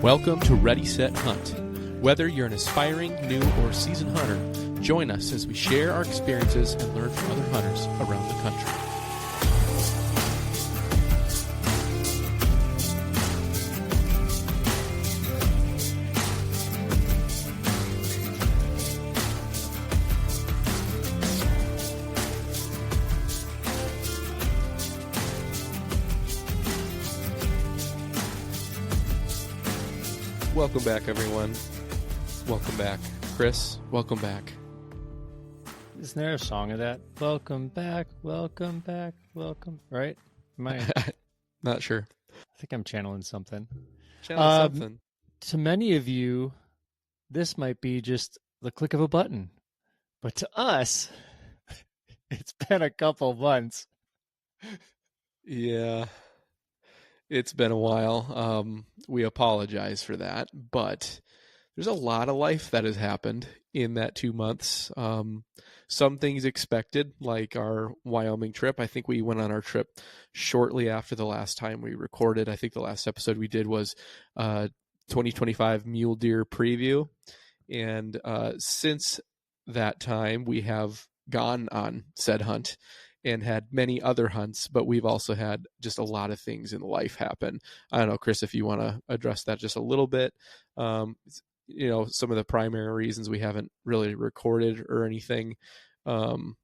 Welcome to Ready, Set, Hunt. Whether you're an aspiring, new, or seasoned hunter, join us as we share our experiences and learn from other hunters around the country. Welcome back, everyone. Welcome back. Chris, welcome back. Isn't there a song of that? Welcome back, welcome back, welcome. Right? Am I? Not sure. I think I'm channeling something. Something. To many of you, this might be just the click of a button. But to us, it's been a couple months. Yeah. It's been a while. We apologize for that, but there's a lot of life that has happened in that 2 months. Some things expected, like our Wyoming trip. I think we went on our trip shortly after the last time we recorded. I think the last episode we did was 2025 Mule Deer preview. And since that time, we have gone on said hunt and had many other hunts, but we've also had just a lot of things in life happen. I don't know, Chris, if you want to address that just a little bit. Some of the primary reasons we haven't really recorded or anything. Do you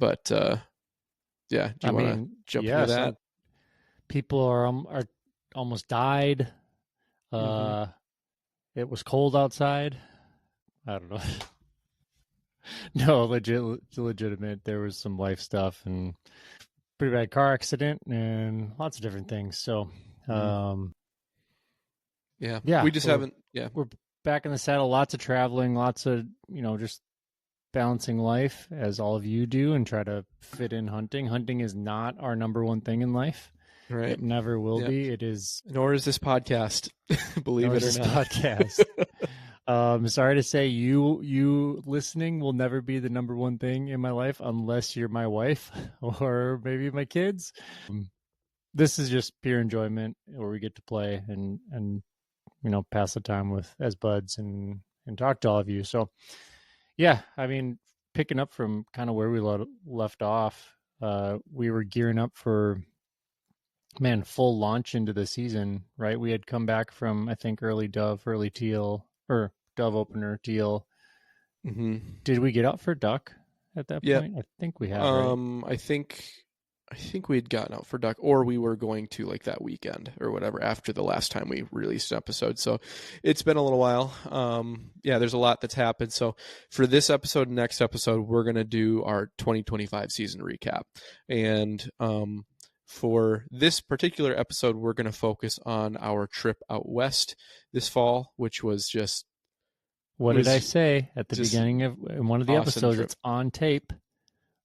want to jump into that? People are almost died. It was cold outside. I don't know. No, legitimate. There was some life stuff and pretty bad car accident and lots of different things. So, we just haven't. Yeah, we're back in the saddle. Lots of traveling. Lots of just balancing life as all of you do and try to fit in hunting. Hunting is not our number one thing in life. Right. It never will be. It is. Nor is this podcast. Believe it or not. Podcast. Sorry to say, you listening will never be the number one thing in my life unless you're my wife or maybe my kids. This is just pure enjoyment where we get to play and pass the time as buds and talk to all of you. So, yeah, I mean, picking up from kind of where we left off, we were gearing up for full launch into the season, right? We had come back from, I think, early dove, early teal, or dove opener, teal. Mm-hmm. Did we get out for duck at that point? I think we have. Right? I think we had gotten out for duck, or we were going to like that weekend or whatever after the last time we released an episode. So it's been a little while. There's a lot that's happened. So for this episode, next episode, we're going to do our 2025 season recap. And for this particular episode, we're going to focus on our trip out west this fall, which was just... What did I say at the beginning of one of the awesome episodes? trip. It's on tape.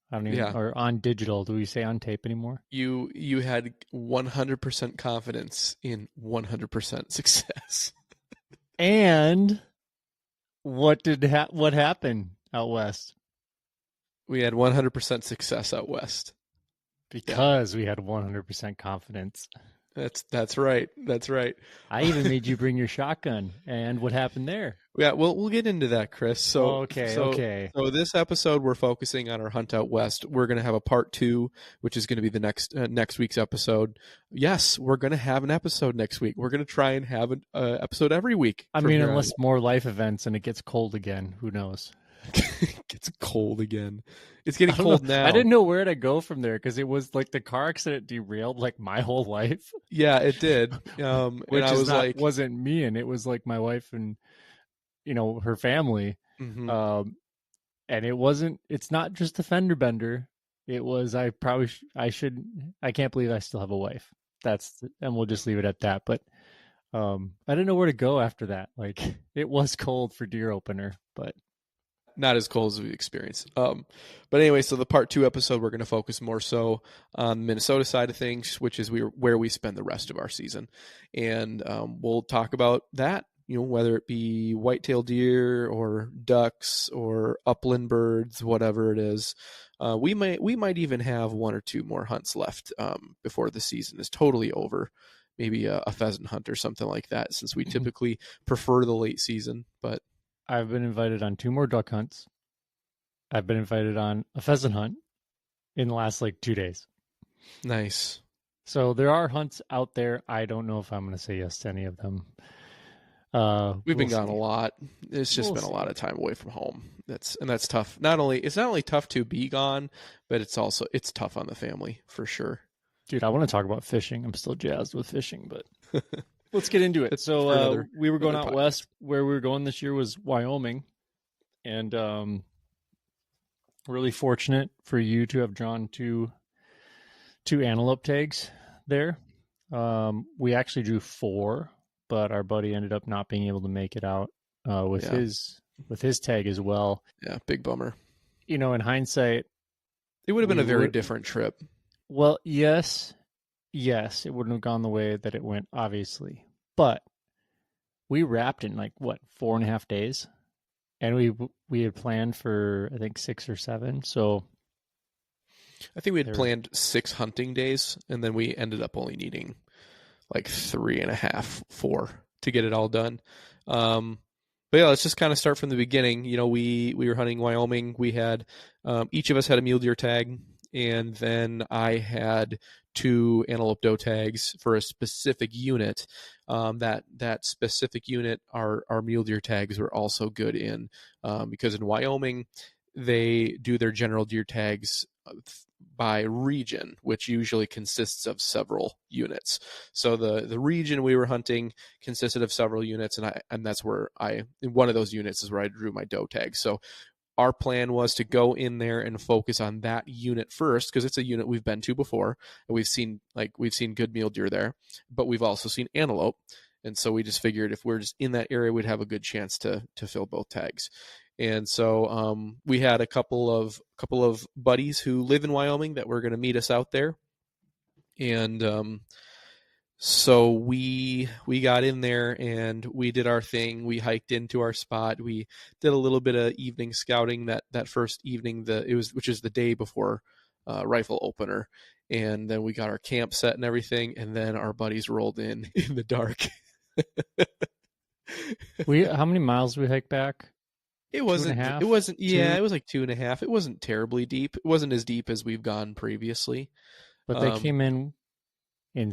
I don't even, or on digital. Do we say on tape anymore? You had 100% confidence in 100% success. And what happened out west? We had 100% success out west. Because we had 100% confidence. That's right. That's right. I even made you bring your shotgun. And what happened there? Yeah, we'll get into that, Chris. So okay. So this episode, we're focusing on our hunt out west. We're going to have a part 2, which is going to be the next week's episode. Yes, we're going to have an episode next week. We're going to try and have an episode every week. I mean, unless more life events and it gets cold again, who knows? It gets cold again. It's getting cold now. I didn't know where to go from there because it was like the car accident derailed like my whole life. Yeah, it did. Which wasn't me, and it was like my wife and her family. Mm-hmm. And it's not just a fender bender. It was, I can't believe I still have a wife. And we'll just leave it at that. But I didn't know where to go after that. Like, it was cold for deer opener, but not as cold as we experienced. But anyway, so the part 2 episode, we're going to focus more so on the Minnesota side of things, which is where we spend the rest of our season. And we'll talk about that, whether it be whitetail deer or ducks or upland birds, whatever it is. We might even have one or two more hunts left before the season is totally over. Maybe a pheasant hunt or something like that, since we typically prefer the late season. But I've been invited on 2 more duck hunts. I've been invited on a pheasant hunt in the last like 2 days. nice. So there are hunts out there. I don't know if I'm going to say yes to any of them. We've been We'll gone see. a lot. It's just We'll been a see. lot of time away from home. That's tough. It's not only tough to be gone, but it's tough on the family for sure. Dude, I want to talk about fishing. I'm still jazzed with fishing, but let's get into it. That's So for another we were going out podcast. west. Where we were going this year was Wyoming, and really fortunate for you to have drawn two antelope tags there. We actually drew 4, but our buddy ended up not being able to make it out with his tag as well. Yeah, big bummer. You know, in hindsight, It would have been we a very would- different trip. Well, yes, it wouldn't have gone the way that it went, obviously. But we wrapped in like what 4.5 days, and we had planned for I think 6 or 7. So I think we had planned 6 hunting days, and then we ended up only needing like 3.5, 4 to get it all done. But yeah, let's just kind of start from the beginning. You know, we were hunting Wyoming. We had each of us had a mule deer tag, and then I had 2 antelope doe tags for a specific unit. That specific unit, our mule deer tags were also good in, because in Wyoming they do their general deer tags by region, which usually consists of several units. So the region we were hunting consisted of several units, and that's where in one of those units is where I drew my doe tag. So our plan was to go in there and focus on that unit first, because it's a unit we've been to before, and we've seen good mule deer there, but we've also seen antelope. And so we just figured if we're just in that area, we'd have a good chance to fill both tags. And so we had a couple of buddies who live in Wyoming that were going to meet us out there. And so we got in there and we did our thing. We hiked into our spot. We did a little bit of evening scouting that first evening, which is the day before rifle opener. And then we got our camp set and everything. And then our buddies rolled in the dark. how many miles did we hike back? It wasn't. 2.5? It wasn't. Yeah, 2? it was like 2.5. It wasn't terribly deep. It wasn't as deep as we've gone previously. But they came in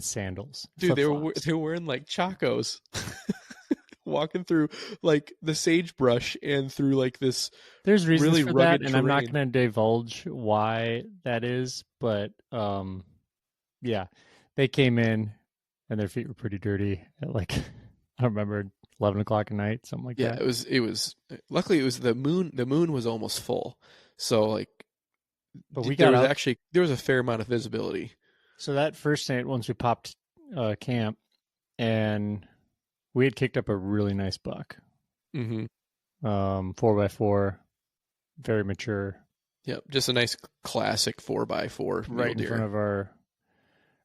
sandals. Dude, they were flip-flops. wearing like chacos, walking through like the sagebrush and through like this. There's reasons really for rugged that, and I'm not terrain. going to divulge why that is, but yeah, they came in and their feet were pretty dirty at like I don't remember 11 o'clock at night, something like Yeah, that. it was. Luckily, it was the moon. The moon was almost full, so like, But we there got was out. there was a fair amount of visibility. So that first night, once we popped camp, and we had kicked up a really nice buck, Mm-hmm. 4x4, very mature, Yep, just a nice classic 4x4 mule right in deer. front of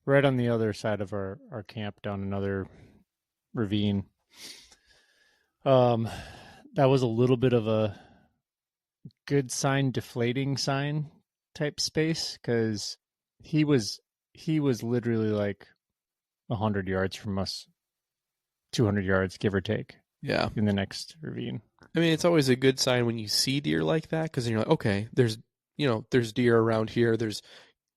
right on the other side of our camp down another ravine. That was a little bit of a good sign, deflating sign type space, because he was literally like 100 yards from us, 200 yards, give or take, Yeah. in the next ravine. I mean, it's always a good sign when you see deer like that, because you're like, okay, there's deer around here. There's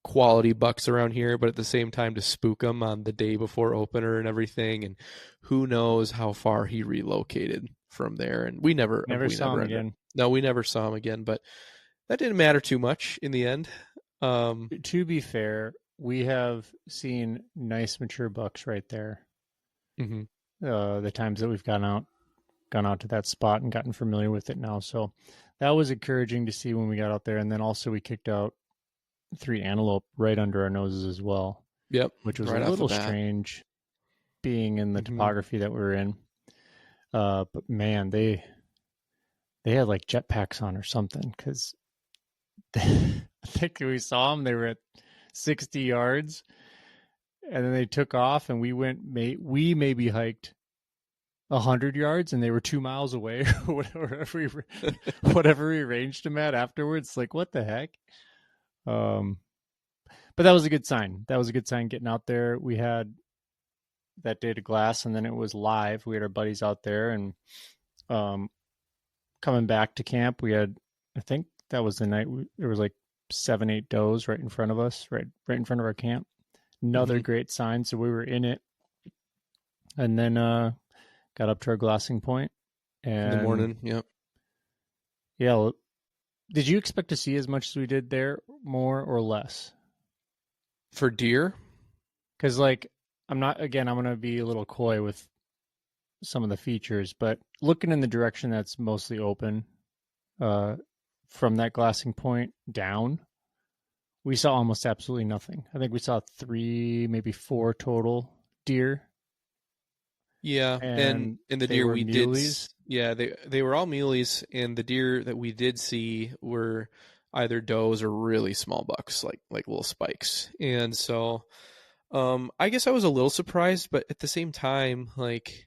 quality bucks around here, but at the same time to spook them on the day before opener and everything. And who knows how far he relocated from there. And we never saw him again. No, we never saw him again, but that didn't matter too much in the end. To be fair, we have seen nice mature bucks right there. Mm-hmm. The times that we've gone out to that spot and gotten familiar with it now. So that was encouraging to see when we got out there. And then also we kicked out 3 antelope right under our noses as well. Yep. Which was right a off little the bat. strange being in the Mhm. topography that we're in. But man, they had like jetpacks on or something, because I think we saw them. They were at 60 yards, and then they took off, and we maybe hiked 100 yards, and they were 2 miles away, or whatever we ranged them at afterwards. Like, what the heck? Um, but that was a good sign. That was a good sign getting out there. We had that day to glass, and then it was live. We had our buddies out there, and um, coming back to camp, we had, I think that was the night there was like 7, 8 does right in front of us, right in front of our camp. Another Hmm. great sign. So we were in it, and then got up to our glassing point, In the and morning. Yep. yeah. Did you expect to see as much as we did there, more or less? For deer, Because like I'm not, again, I'm gonna be a little coy with some of the features, but looking in the direction that's mostly open, uh, from that glassing point down, we saw almost absolutely nothing. I think we saw 3, maybe 4 total deer, yeah, and and the they deer were we did, muleys. yeah, they were all muleys, and the deer that we did see were either does or really small bucks, like little spikes. And so, I guess I was a little surprised, but at the same time, like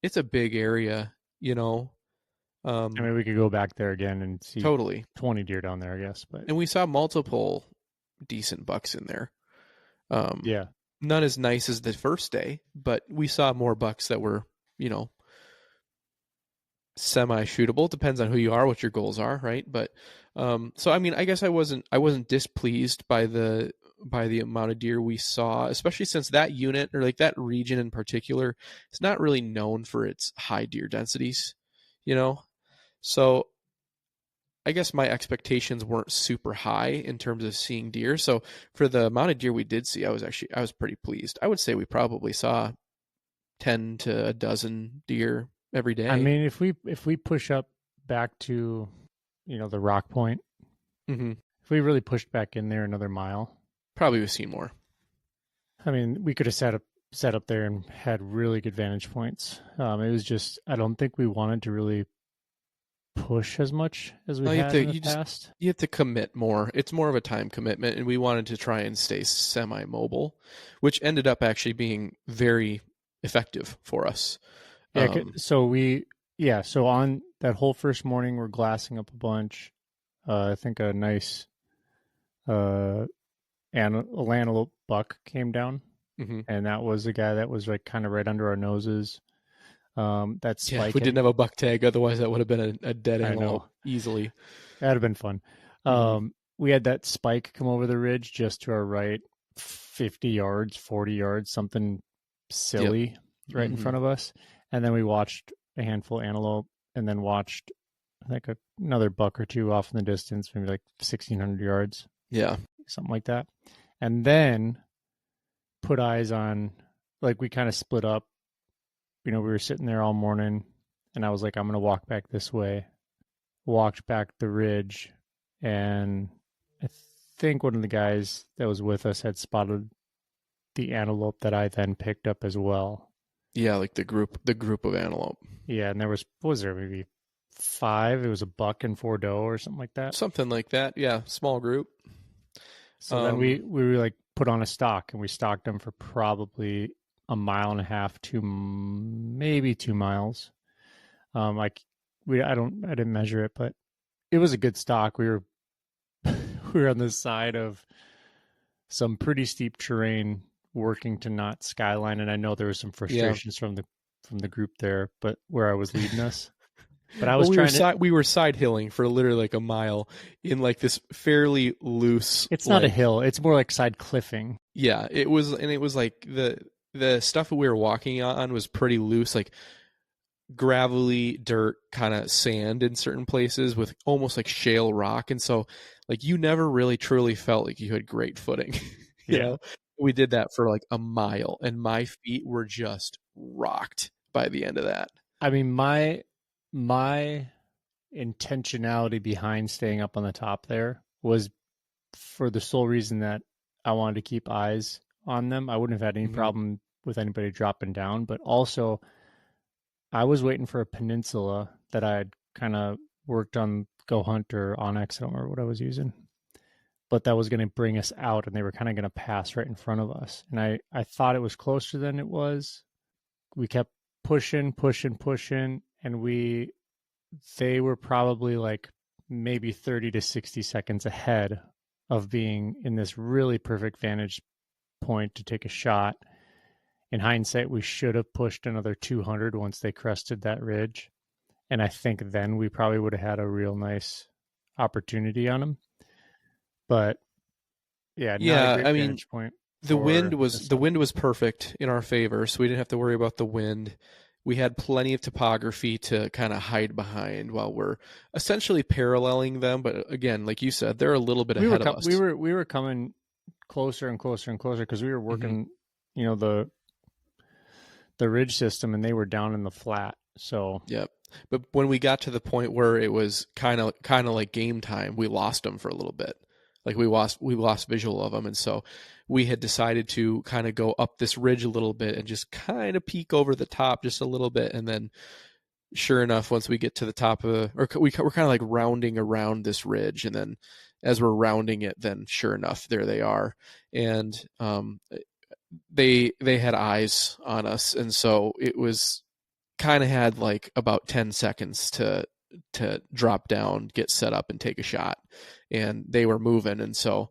it's a big area, you know. I Um, mean, we could go back there again and see totally, 20 deer down there, I guess. But and we saw multiple decent bucks in there. Um, yeah, None as nice as the first day, but we saw more bucks that were, you know, semi shootable. Depends on who you are, what your goals are, right? But so I mean, I guess I wasn't displeased by the amount of deer we saw, especially since that unit or like that region in particular is not really known for its high deer densities, you know. So I guess my expectations weren't super high in terms of seeing deer. So for the amount of deer we did see, I was pretty pleased. I would say we probably saw 10 to a dozen deer every I day. mean, if we push up back to, the rock point, Mm-hmm. if we really pushed back in there another mile, Probably we've seen more. I mean, we could have set up there and had really good vantage points. It was just, I don't think we wanted to really push as much as we No, had in the past. you have to commit more. It's more of a time commitment, and we wanted to try and stay semi-mobile, which ended up actually being very effective for us. Yeah. Um, So on that whole first morning, we're glassing up a bunch. I think a nice uh, a antelope buck came down, mhm. and that was a guy that was like kind of right under our noses. That Yeah, if spike we had, didn't have a buck tag, otherwise that would have been a dead I antelope know, easily. that'd have been fun. Hmm. We had that spike come over the ridge just to our right, 50 yards, 40 yards, something Yep. silly right in Hmm. front of us. And then we watched a handful of antelope, and then watched, I think, another buck or two off in the distance, maybe like 1,600 yards, Yeah. something like that. And then put eyes on, like, we kind of split up. We were sitting there all morning, and I was like, I'm going to walk back this way. Walked back the ridge, and I think one of the guys that was with us had spotted the antelope that I then picked up as well. Yeah, like the group of antelope. Yeah, and there was, what was there, maybe 5? It was a buck and 4 doe or something like that. Something like that. Yeah, small group. So then we Um, we like put on a stock, and we stalked them for probably a mile and a half to maybe 2 miles. Like, I didn't measure it, but it was a good stock. We were we were on the side of some pretty steep terrain, working to not skyline, and I know there was some yeah. frustrations from the group there, but where I was leading us. But I Well, was trying to, we were side hilling for literally like a mile in like this fairly loose it's not a like hill, it's more like side cliffing. yeah, it was like the stuff that we were walking on was pretty loose, like gravelly dirt kind of sand in certain places with almost like shale rock, and so like you never really truly felt like you had great footing. you Yeah. know we did that for like a mile, and my feet were just rocked by the end of that. I mean, my intentionality behind staying up on the top there was for the sole reason that I wanted to keep eyes on them. I wouldn't have had any Hmm. problem with anybody dropping down, but also I was waiting for a peninsula that I had kind of worked on Go Hunt or Onyx. I don't remember what I was using, but that was going to bring us out, and they were kind of going to pass right in front of us. And I thought it was closer than it was. We kept pushing, pushing, pushing, and they were probably like maybe 30 to 60 seconds ahead of being in this really perfect vantage point to take a shot. In hindsight, we should have pushed another 200 once they crested that ridge. And I think then we probably would have had a real nice opportunity on them. But yeah, not a Yeah, great I mean, vantage point the wind for was this the one. wind was perfect in our favor, so we didn't have to worry about the wind. We had plenty of topography to kind of hide behind while we're essentially paralleling them. But again, like you said, they're a little bit We were ahead of us. we were coming closer and closer and closer because we were Hmm. working, you know, the ridge system, and they were down in the flat. So Yep. But when we got to the point where it was kind of like game time, we lost them for a little bit. Like we lost visual of them, and so we had decided to kind of go up this ridge a little bit and just kind of peek over the top just a little bit, and then sure enough, once we get to the top of the, or we're kind of like rounding around this ridge, and then as we're rounding it, then sure enough, there they are, and they had eyes on us, and so it was kind of had like about 10 seconds to drop down, get set up, and take a shot, and they were moving, and so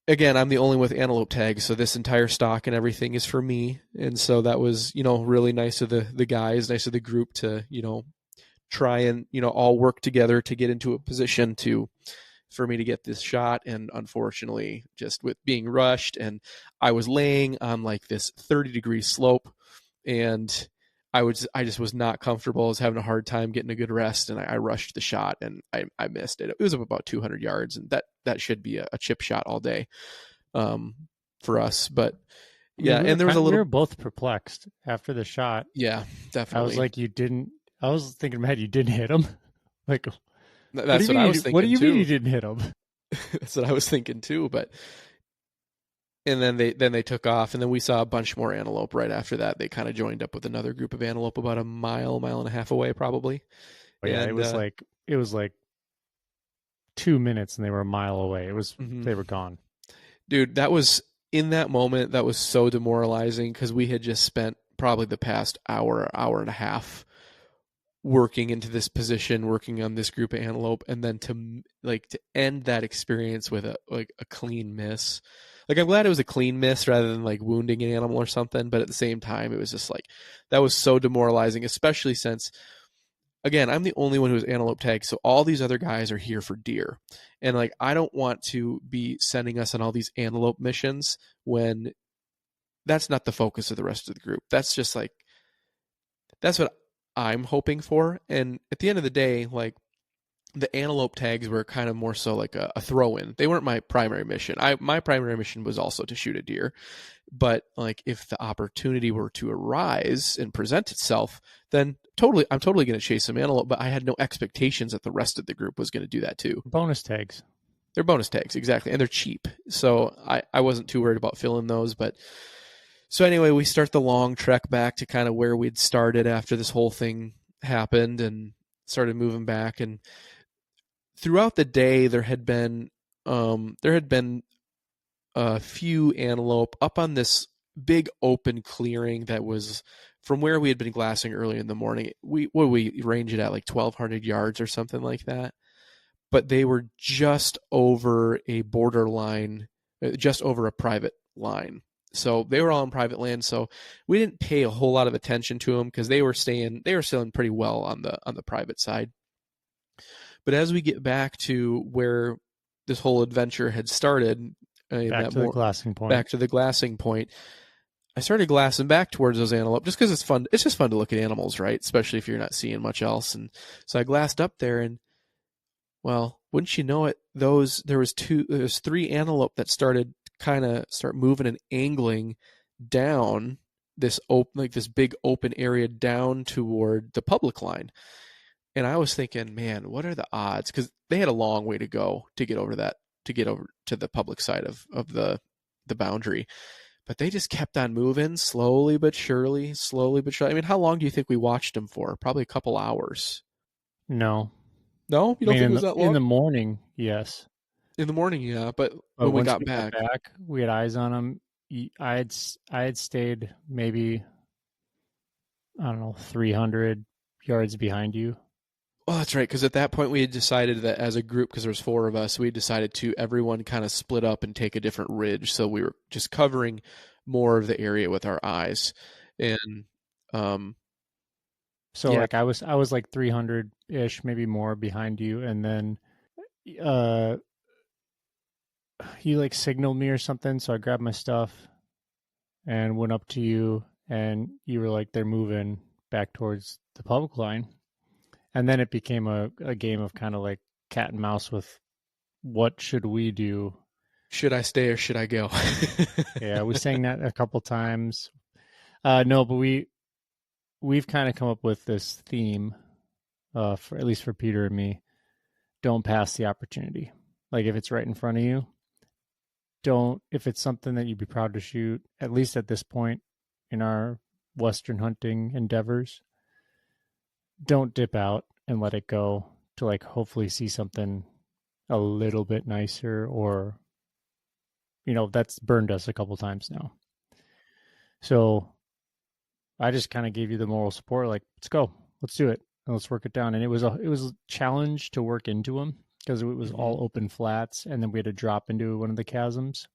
again, I'm the only with antelope tags, so this entire stock and everything is for me. And so that was, really nice of the guys, nice of the group to, try and, all work together to get into a position to for me to get this shot. And unfortunately, just with being rushed, and I was laying on like this 30-degree slope, and I just was not comfortable. I was having a hard time getting a good rest, and I rushed the shot, and I missed it. It was about 200 yards, and that should be a chip shot all day, um, for us. But I mean, yeah, and there was a we were little, both perplexed after the shot. yeah, I was definitely. like, you didn't. I was thinking in my head, you didn't hit him. Like, what do That's you what I mean? was What do thinking you mean you too. didn't hit him? That's what I was thinking too. But and then they took off, and then we saw a bunch more antelope right after that. They kind of joined up with another group of antelope about a mile and a half away, probably. Oh, yeah, And it was like 2 minutes, and they were a mile away. mhm. They were gone. Dude, that was in that moment, that was so demoralizing because we had just spent probably the past hour and a half working into this position, working on this group of antelope, and then to end that experience with a clean miss. Like, I'm glad it was a clean miss rather than like wounding an animal or something, but at the same time, it was just like that was so demoralizing, especially since again, I'm the only one who has antelope tags, so all these other guys are here for deer. And like I don't want to be sending us on all these antelope missions when that's not the focus of the rest of the group. That's just like that's what I'm hoping for. And at the end of the day, like the antelope tags were kind of more so like a throw in. They weren't my primary mission. My primary mission was also to shoot a deer. But like if the opportunity were to arise and present itself, then I'm totally going to chase some antelope. But I had no expectations that the rest of the group was going to do that too. Bonus tags. They're bonus tags, exactly, and they're cheap, so I wasn't too worried about filling those. But so anyway, we start the long trek back to kind of where we'd started after this whole thing happened, and started moving back. And throughout the day, there had been a few antelope up on this big open clearing that was from where we had been glassing early in the morning. We range it at like 1,200 yards or something like that, but they were just over a borderline, just over a private line. So they were all on private land. So we didn't pay a whole lot of attention to them because they were staying pretty well on the private side. But as we get back to where this whole adventure had started, in Back that to the more glassing point. back to the glassing point, I started glassing back towards those antelope just because it's fun. It's just fun to look at animals, right? Especially if you're not seeing much else. And so I glassed up there, and well, wouldn't you know it, there was three antelope that start moving and angling down this big open area down toward the public line. And I was thinking, man, what are the odds? Because they had a long way to go to get over to the public side of the boundary. But they just kept on moving slowly but surely, slowly but surely. I mean, how long do you think we watched them for? Probably a couple hours. No, No, you I don't mean think it was that in the long? morning, yes, In the morning, yeah. But but when we once got we got back, back, we had eyes on them. I had stayed maybe, I don't know, 300 yards behind you. Oh, that's right. Because at that point we had decided that as a group, because there was four of us, we decided to everyone kind of split up and take a different ridge. So we were just covering more of the area with our eyes. And um, So yeah, like I was like 300 ish, maybe more behind you, and then uh he like signaled me or something, so I grabbed my stuff and went up to you, and you were like, they're moving back towards the public line. And then it became a game of kind of like cat and mouse with what should we do. should I stay or should I go? Yeah, we sang that a couple times. No, but we've kind of come up with this theme, for at least for Peter and me. Don't pass the opportunity. Like if it's right in front of you, don't. If it's something that you'd be proud to shoot, at least at this point in our Western hunting endeavors, don't dip out and let it go to like hopefully see something a little bit nicer, or that's burned us a couple times now. So I just kind of gave you the moral support, like let's go, let's do it, and let's work it down. And it was a challenge to work into them because it was Hmm. all open flats, and then we had to drop into one of the chasms.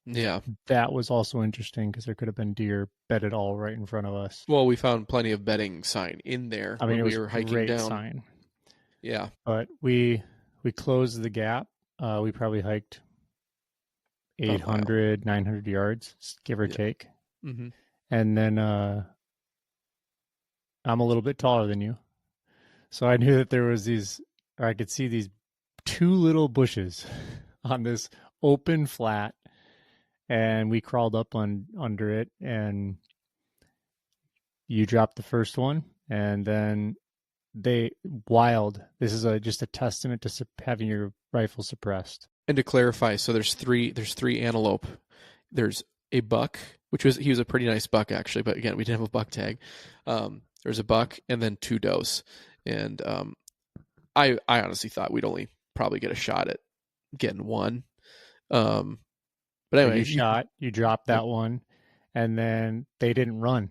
Yeah. That was also interesting because there could have been deer bedded all right in front of us. Well, we found plenty of bedding sign in there I mean, when it we was were hiking great down. sign, Yeah. but we closed the gap. We probably hiked About a mile. 800, 900 yards, give or Yeah. take. Hmm. And then I'm a little bit taller than you. So I knew that there was or I could see these two little bushes on this open flat. And we crawled up under it, and you dropped the first one. And then this is just a testament to having your rifle suppressed. And to clarify, so there's three antelope. There's a buck, he was a pretty nice buck actually, but again we didn't have a buck tag. There's a buck and then two does, and I honestly thought we'd only probably get a shot at getting one. Um, but But anyway, you dropped yep. that one, and then they didn't run.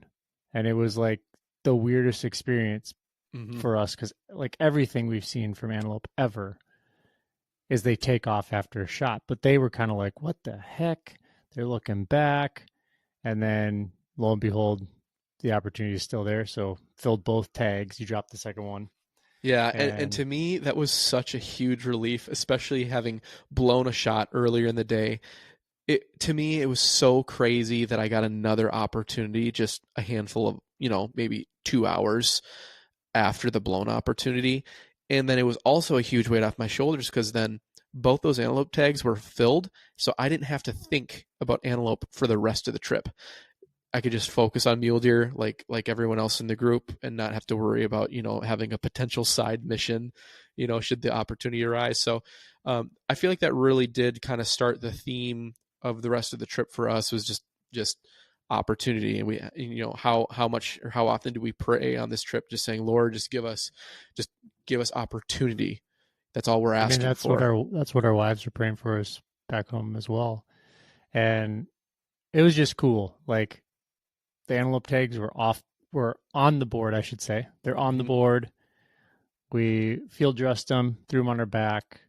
And it was like the weirdest experience Hmm. for us because like everything we've seen from antelope ever is they take off after a shot, but they were kind of like, what the heck? They're looking back, and then lo and behold, the opportunity is still there. So filled both tags. You dropped the second one, Yeah, and and to me that was such a huge relief, especially having blown a shot earlier in the day. To me it was so crazy that I got another opportunity just a handful of, maybe 2 hours after the blown opportunity. And then it was also a huge weight off my shoulders because then both those antelope tags were filled. So I didn't have to think about antelope for the rest of the trip. I could just focus on mule deer like everyone else in the group and not have to worry about, having a potential side mission, should the opportunity arise. So I feel like that really did kind of start the theme of the rest of the trip for us was just opportunity. And we, how much or how often do we pray on this trip just saying, Lord, just give us opportunity. That's all we're I mean asking for. that's what our wives are praying for us back home as well. And it was just cool. Like the antelope tags were on the board, I should say. They're on the Mm-hmm. board. We field dressed them, threw them on our back,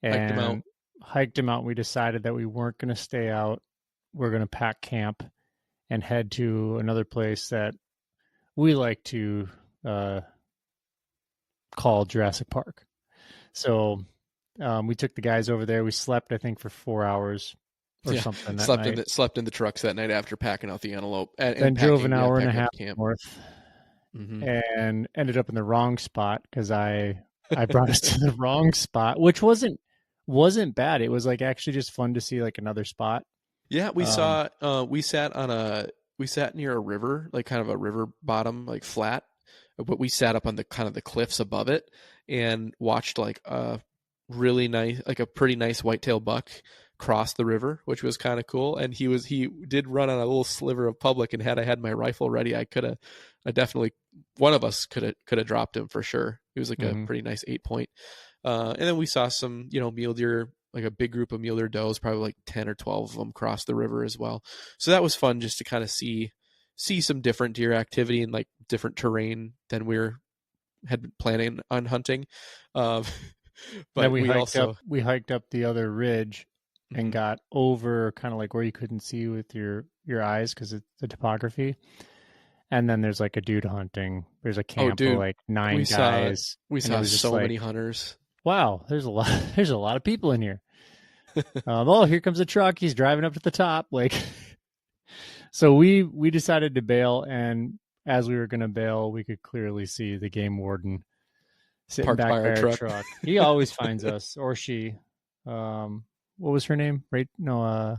Hiked them out. and hiked them out. We decided that we weren't going to stay out. We're going to pack camp and head to another place that we like to uh, call Jurassic Park. So we took the guys over there. We slept, I think, for 4 hours or Yeah, something that slept in night. the trucks that night after packing out the antelope and Then drove an packing hour and a packing up half the camp. north Hmm. and ended up in the wrong spot because I brought us to the wrong spot, which wasn't bad. It was like actually just fun to see like another spot. Yeah, we Um, saw. We sat near a river, like kind of a river bottom, like flat. But we sat up on the kind of the cliffs above it and watched like a really nice, like a pretty nice whitetail buck cross the river, which was kind of cool. And he did run on a little sliver of public, and had I had my rifle ready, I definitely, one of us could have dropped him for sure. He was like a mhm. pretty nice 8 point. And then we saw some, mule deer, like a big group of mule deer does, probably like 10 or 12 of them cross the river as well. So that was fun just to kind of see some different deer activity and like different terrain than we're had been planning on hunting. Um, Then but we also we hiked up the other ridge and mhm. got over kind of like where you couldn't see with your eyes because it's the topography. And then there's like a dude hunting. There's a Oh, camp of dude, like 9 we saw guys, we and it saw was just so like, many hunters. wow, there's a lot there's a lot of people in here. Oh, here comes a truck. He's driving up to the top. Like, so we decided to bail, and as we were going to bail, we could clearly see the game warden sitting Parked back by by our our truck. truck. He always finds us, or she. What was her name? Right? No,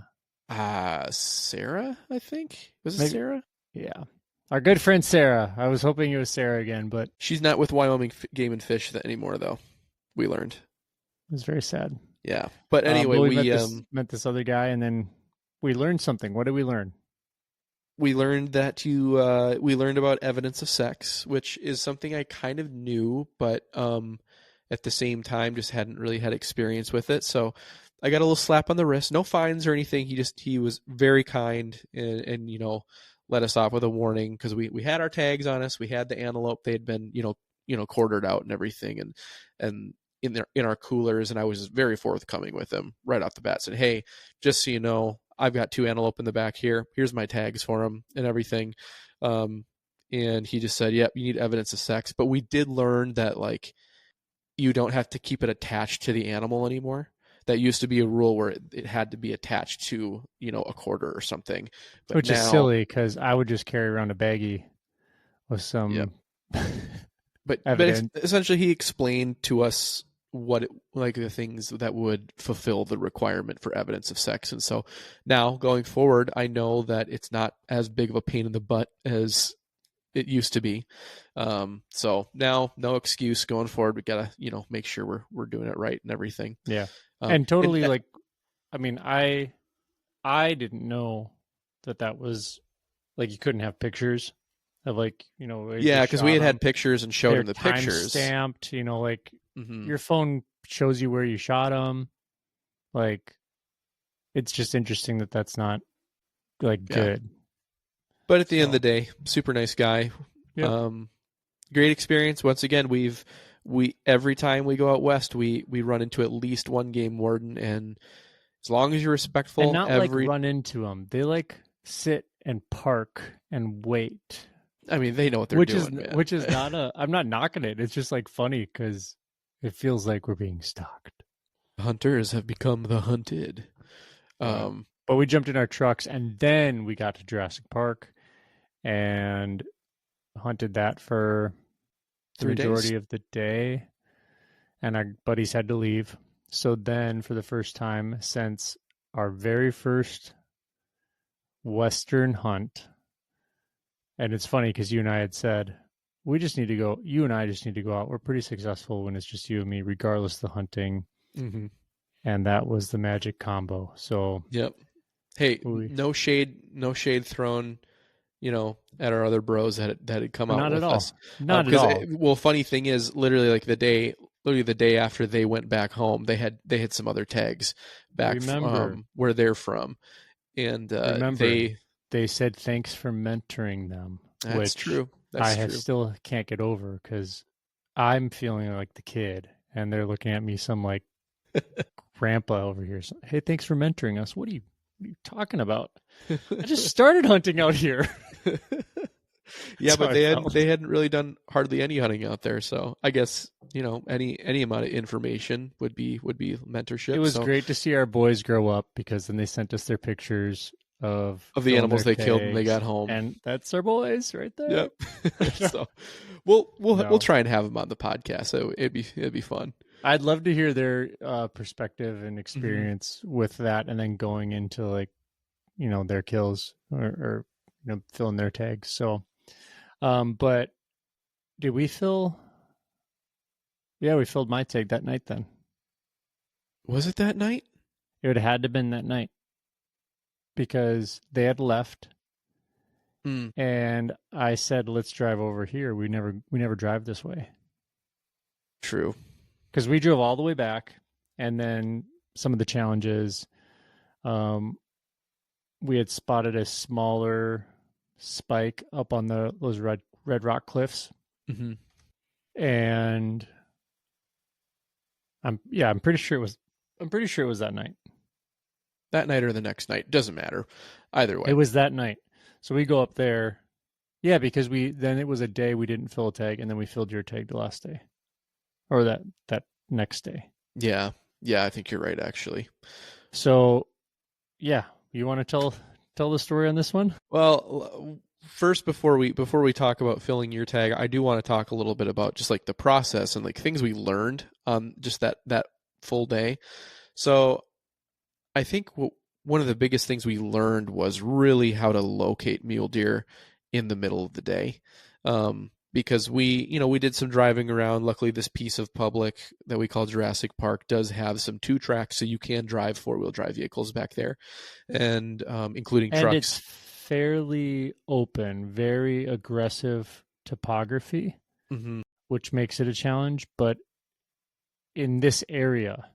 Sarah, I think. Was it maybe. Sarah? Yeah, our good friend Sarah. I was hoping it was Sarah again, but She's not with Wyoming Game and Fish anymore, though. We learned. it was very sad. Yeah, but But anyway, we met this other guy, and then we learned something. What did we learn? we learned that we learned about evidence of sex, which is something I kind of knew, but at the same time just hadn't really had experience with it. So I got a little slap on the wrist, no fines or anything. He was very kind and let us off with a warning because we had our tags on us, we had the antelope, they had been quartered out and everything, and in our coolers, and I was very forthcoming with him right off the bat. Said, hey, just so you know, I've got 2 antelope in the back here. Here's my tags for them and everything. And he just said, yep, you need evidence of sex. But we did learn that, like, you don't have to keep it attached to the animal anymore. That used to be a rule where it had to be attached to, a quarter or something. But Which is now, silly because I would just carry around a baggie with yep. some But evidence. essentially he explained to us what like the things that would fulfill the requirement for evidence of sex. And so now going forward, I know that it's not as big of a pain in the butt as it used to be. So now no excuse going forward. We gotta, make sure we're doing it right and everything. Yeah, and And totally like, I mean, I didn't know that was like you couldn't have pictures of like they yeah, just because we shot had them. pictures and showed They're him the time pictures. stamped. Like Hmm. your phone shows you where you shot them. Like it's just interesting that that's not like Yeah. good. But at the end of So the day, super nice guy. yep. Um, Great experience. Once again, we every time we go out west, we run into at least one game warden, and as long as you're And respectful, not like run into them. They like sit and park and wait, I mean, they know what they're doing, man. which is not a. I'm not knocking it. It's just like funny because it feels like we're being stalked. Hunters have become the hunted. But Um, but we jumped in our trucks and then we got to Jurassic Park and hunted that for the 3 days. majority of the day. And our buddies had to leave. So then, for the first time since our very first Western hunt, and it's funny because you and I had said, we just need to go, you and I just need to go out. We're pretty successful when it's just you and me, regardless of the hunting. Hmm. And that was the magic combo. So, Yep. Hey, we, no shade thrown, at our other bros that had come out not at with all. us. Not at Because all. well, funny thing is, literally the day after they went back home, they had some other tags back Remember, where they're from, and remember, they said thanks for mentoring them, that's which true. I That's have true. still can't get over because I'm feeling like the kid, and they're looking at me some like grandpa over here. So, hey, thanks for mentoring us. What are you talking about? I just started hunting out here. Yeah, That's how but I felt. they hadn't really done hardly any hunting out there, so I guess any amount of information would be It mentorship. was So great to see our boys grow up because then they sent us their pictures of of the filling animals their they killed when they tags, got home. and that's our boys right there. Yep. So we'll No, try and have them on the podcast. So it'd be fun. I'd love to hear their perspective and Hmm. experience with that, and then going into like their kills or filling their tags. So, but did we fill? Yeah, we filled my tag that night. Then Was it that night? it would have had to have been that night because they had left, Hmm. and I said, "Let's drive over here." We never drive this way True. because we drove all the way back, and then some of the challenges. Um, we had spotted a smaller spike up on those red rock cliffs, Hmm. and I'm pretty sure it was that night. That night or the next night, doesn't matter. Either It way. was that night. So we go up there. Yeah, because it was a day we didn't fill a tag, and then we filled your tag the last day, or that next day. Yeah. Yeah, I think you're right actually. So yeah, you want to tell the story on this one? Well, first before we talk about filling your tag, I do want to talk a little bit about just like the process and like things we learned on just that full day. So, I think one of the biggest things we learned was really how to locate mule deer in the middle of the day. Because we did some driving around. Luckily, this piece of public that we call Jurassic Park does have some two tracks, so you can drive four-wheel drive vehicles back there, and including And it's trucks. fairly open, very aggressive topography, Hmm. which makes it a challenge. But in this area,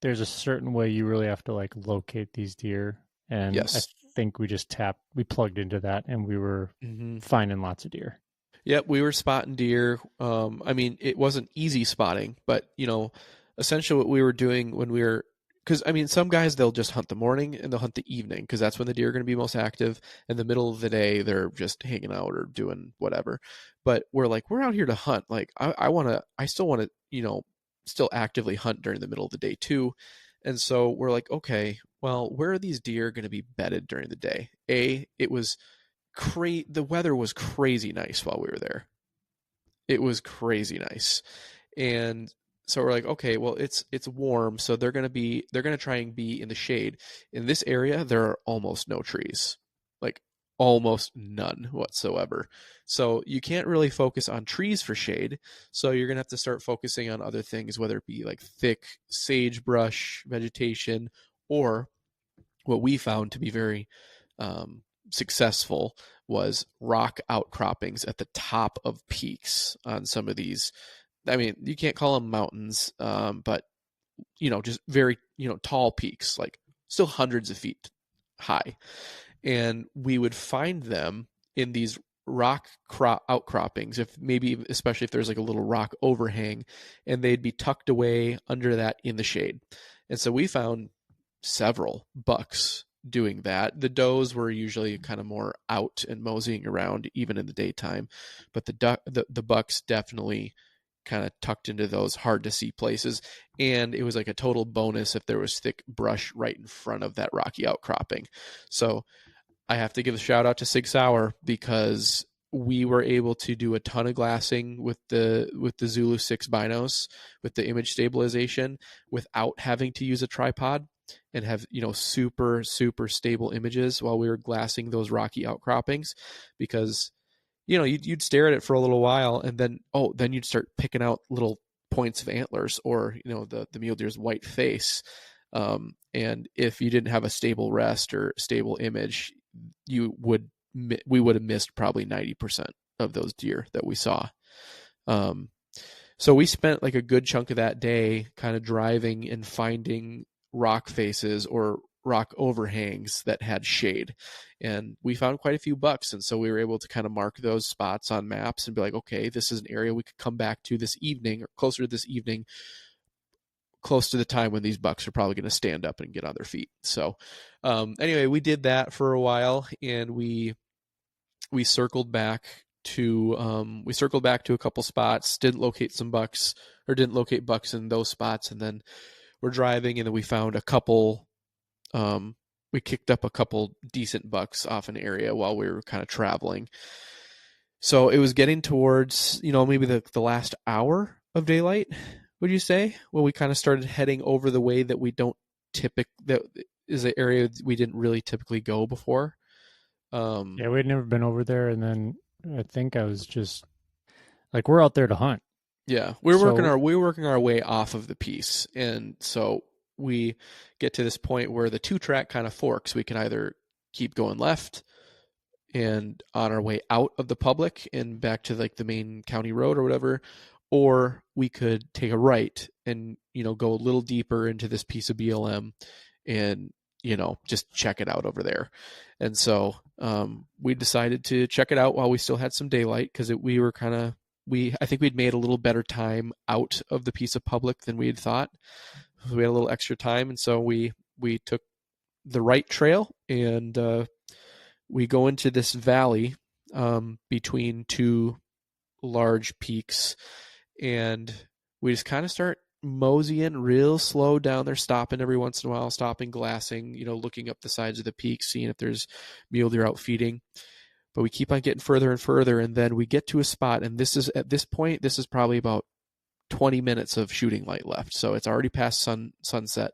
there's a certain way you really have to like locate these deer. And I Yes. think we plugged into that, and we were Hmm. finding lots of deer. Yep, we were spotting deer. I mean, it wasn't easy spotting, but essentially what we were doing when we were, because I mean, some guys they'll just hunt the morning and they'll hunt the evening because that's when the deer are going to be most active. In the middle of the day, they're just hanging out or doing whatever. But we're out here to hunt. Like I still want to, still actively hunt during the middle of the day too. And so we're like, okay, well, where are these deer going to be bedded during the day? It was the weather was crazy nice while we were there. It was crazy nice. And so we're like, okay, well it's warm, so they're gonna try and be in the shade. In this area, there are almost no trees. Like almost none whatsoever. So you can't really focus on trees for shade. So you're gonna have to start focusing on other things, whether it be like thick sagebrush vegetation or what we found to be very successful was rock outcroppings at the top of peaks on some of these. I mean, you can't call them mountains, but just very tall peaks, like still hundreds of feet high, and we would find them in these outcroppings, if maybe especially if there's like a little rock overhang, and they'd be tucked away under that in the shade. And so we found several bucks doing that. The does were usually kind of more out and moseying around even in the daytime, but the bucks definitely kind of tucked into those hard to see places. And it was like a total bonus if there was thick brush right in front of that rocky outcropping. So I have to give a shout out to Sig Sauer because we were able to do a ton of glassing with the Zulu 6 binos with the image stabilization without having to use a tripod and have super super stable images while we were glassing those rocky outcroppings, because you'd stare at it for a little while and then you'd start picking out little points of antlers or the mule deer's white face, and if you didn't have a stable rest or stable image, you would we would have missed probably 90% of those deer that we saw. Um, so we spent like a good chunk of that day kind of driving and finding rock faces or rock overhangs that had shade. And we found quite a few bucks. And so we were able to kind of mark those spots on maps and be like, okay, this is an area we could come back to this evening or closer to this evening, close to the time when these bucks are probably going to stand up and get on their feet. So anyway, we did that for a while, and we circled back to a couple spots, didn't locate bucks in those spots, and then we're driving, and then we found a couple. We kicked up a couple decent bucks off an area while we were kind of traveling. So it was getting towards maybe the last hour of daylight. Would you say when we kind of started heading over the way that we don't that is an area we didn't really typically go before? Yeah, we'd never been over there, and then I think I was just like, we're out there to hunt. Yeah, So we're working our way off of the piece, and so we get to this point where the two track kind of forks. We can either keep going left and on our way out of the public and back to like the main county road or whatever, or we could take a right and go a little deeper into this piece of BLM and just check it out over there. And so we decided to check it out while we still had some daylight, because we were kind of I think we'd made a little better time out of the piece of public than we had thought. So we had a little extra time, and so we took the right trail, and we go into this valley between two large peaks, and we just kind of start moseying real slow down there, stopping every once in a while, stopping, glassing, looking up the sides of the peak, seeing if there's mule deer out feeding. But we keep on getting further and further, and then we get to a spot, and at this point, this is probably about 20 minutes of shooting light left. So it's already past sunset.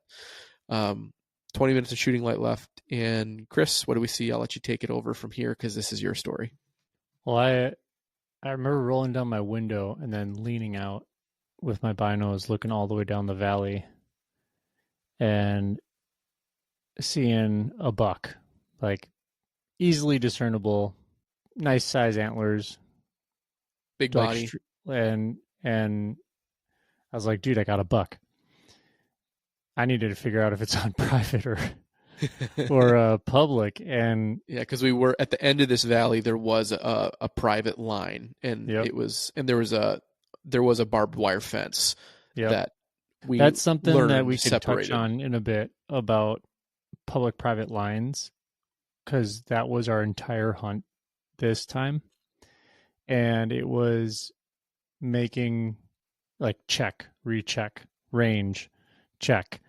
20 minutes of shooting light left. And Chris, what do we see? I'll let you take it over from here because this is your story. Well, I remember rolling down my window and then leaning out with my binos, looking all the way down the valley and seeing a buck, like easily discernible, nice size antlers, big body, and I was like, dude, I got a buck. I needed to figure out if it's on private or public, and yeah, because we were at the end of this valley. There was a private line, and there was a barbed wire fence that we that's something that we could separated. touch on in a bit about public-private lines, because that was our entire hunt this time, and it was making like check, recheck, range, check.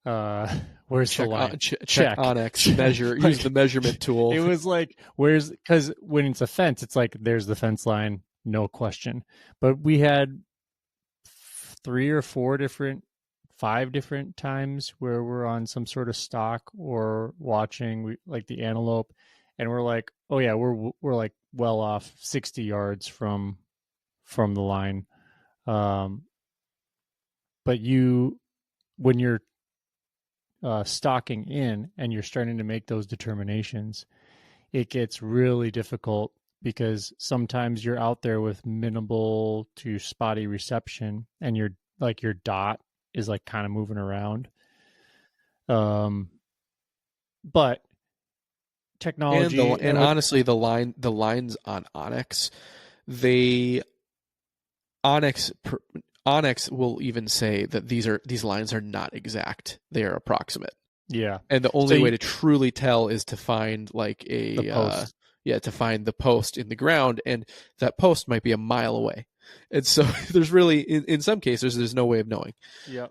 Where's check the line? Check Onyx, measure, like, use the measurement tool. It was like, because when it's a fence, it's like, there's the fence line, no question. But we had 5 different times where we're on some sort of stalk or watching like the antelope, and we're like, oh yeah, we're like well off 60 yards from the line. But when you're stalking in and you're starting to make those determinations, it gets really difficult because sometimes you're out there with minimal to spotty reception, and your dot is like kind of moving around. But technology and honestly, the lines on Onyx, Onyx will even say that these lines are not exact; they are approximate. Yeah, and the only way to truly tell is to find like to find the post in the ground, and that post might be a mile away. And so there's really, in some cases, there's no way of knowing. Yeah.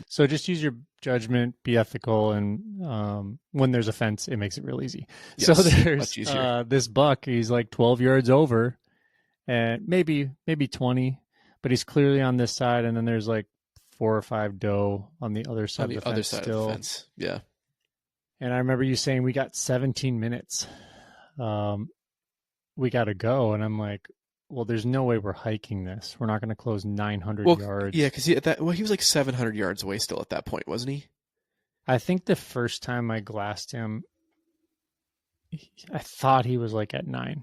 So just use your judgment, be ethical, and when there's a fence, it makes it real easy. Yes, so there's this buck. He's like 12 yards over, and maybe 20. But he's clearly on this side, and then there's like 4 or 5 doe on the other side of the fence. Yeah. And I remember you saying we got 17 minutes. We got to go, and I'm like, well, there's no way we're hiking this. We're not going to close 900 yards. Yeah, because he was like 700 yards away still at that point, wasn't he? I think the first time I glassed him, I thought he was like at 9,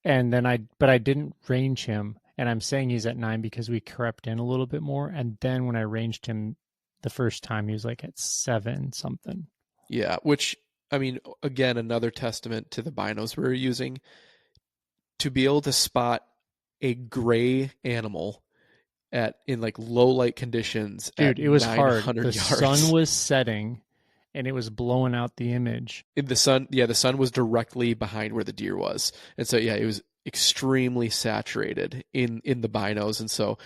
and then but I didn't range him. And I'm saying he's at 9 because we crept in a little bit more. And then when I ranged him the first time, he was like at 7 something. Yeah, which, I mean, again, another testament to the binos we were using. To be able to spot a gray animal in like low light conditions. Dude, it was hard. The sun was setting, and it was blowing out the image. The sun was directly behind where the deer was. And so, yeah, it was extremely saturated in the binos, and so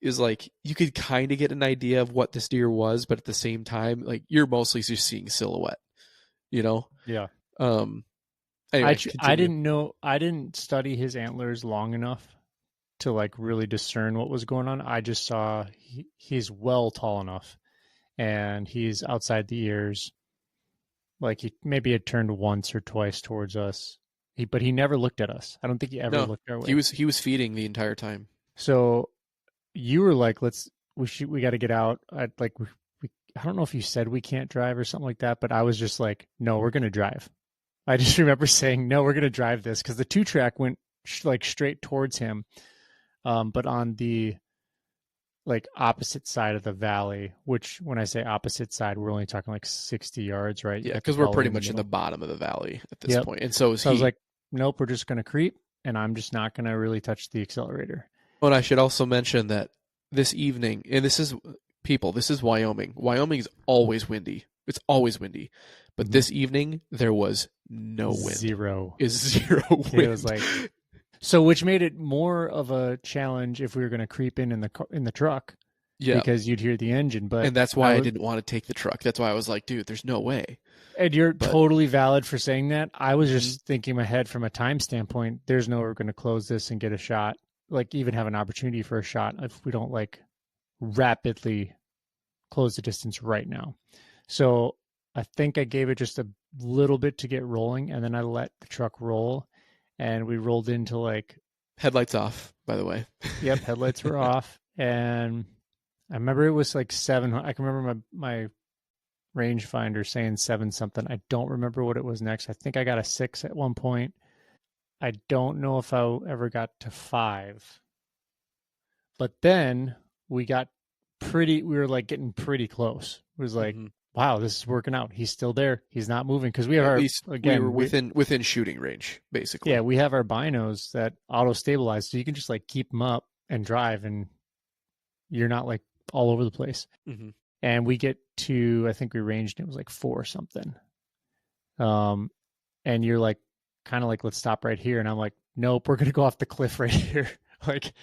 is like you could kind of get an idea of what this deer was, but at the same time, like you're mostly just seeing silhouette, Yeah. Anyway, I didn't study his antlers long enough to like really discern what was going on. I just saw he's well tall enough, and he's outside the ears. Like he maybe had turned once or twice towards us. But he never looked at us. I don't think he ever looked our way. He was feeding the entire time. So you were like, we got to get out. I don't know if you said we can't drive or something like that, but I was just like, no, we're going to drive. I just remember saying, no, we're going to drive this, because the 2-track went like straight towards him. But on the like opposite side of the valley, which when I say opposite side, we're only talking like 60 yards, right? Yeah, because we're pretty much in the bottom of the valley at this point. And so I was like, nope, we're just going to creep, and I'm just not going to really touch the accelerator. And I should also mention that this evening, and this is people, this is Wyoming. Wyoming is always windy. It's always windy. But this evening there was no wind. Zero. Is zero wind. It was like, so which made it more of a challenge if we were going to creep in the truck. Yeah. Because you'd hear the engine, but and that's why I didn't want to take the truck. That's why I was like, dude, there's no way. And you're totally valid for saying that. I was just thinking in my head from a time standpoint, there's no way we're going to close this and get a shot, like even have an opportunity for a shot if we don't like rapidly close the distance right now. So I think I gave it just a little bit to get rolling, and then I let the truck roll, and we rolled into like... Headlights off, by the way. Yep, headlights were off, and I remember it was like 7. I can remember my rangefinder saying 7 something. I don't remember what it was next. I think I got a 6 at one point. I don't know if I ever got to 5. But then we were like getting pretty close. It was like, wow, this is working out. He's still there. He's not moving. Because we have we were within shooting range, basically. Yeah, we have our binos that auto stabilize, so you can just like keep them up and drive, and you're not like all over the place. And we get to, I think we ranged, it was like 4 something. And you're like, kind of like, let's stop right here. And I'm like, nope, we're going to go off the cliff right here. Like,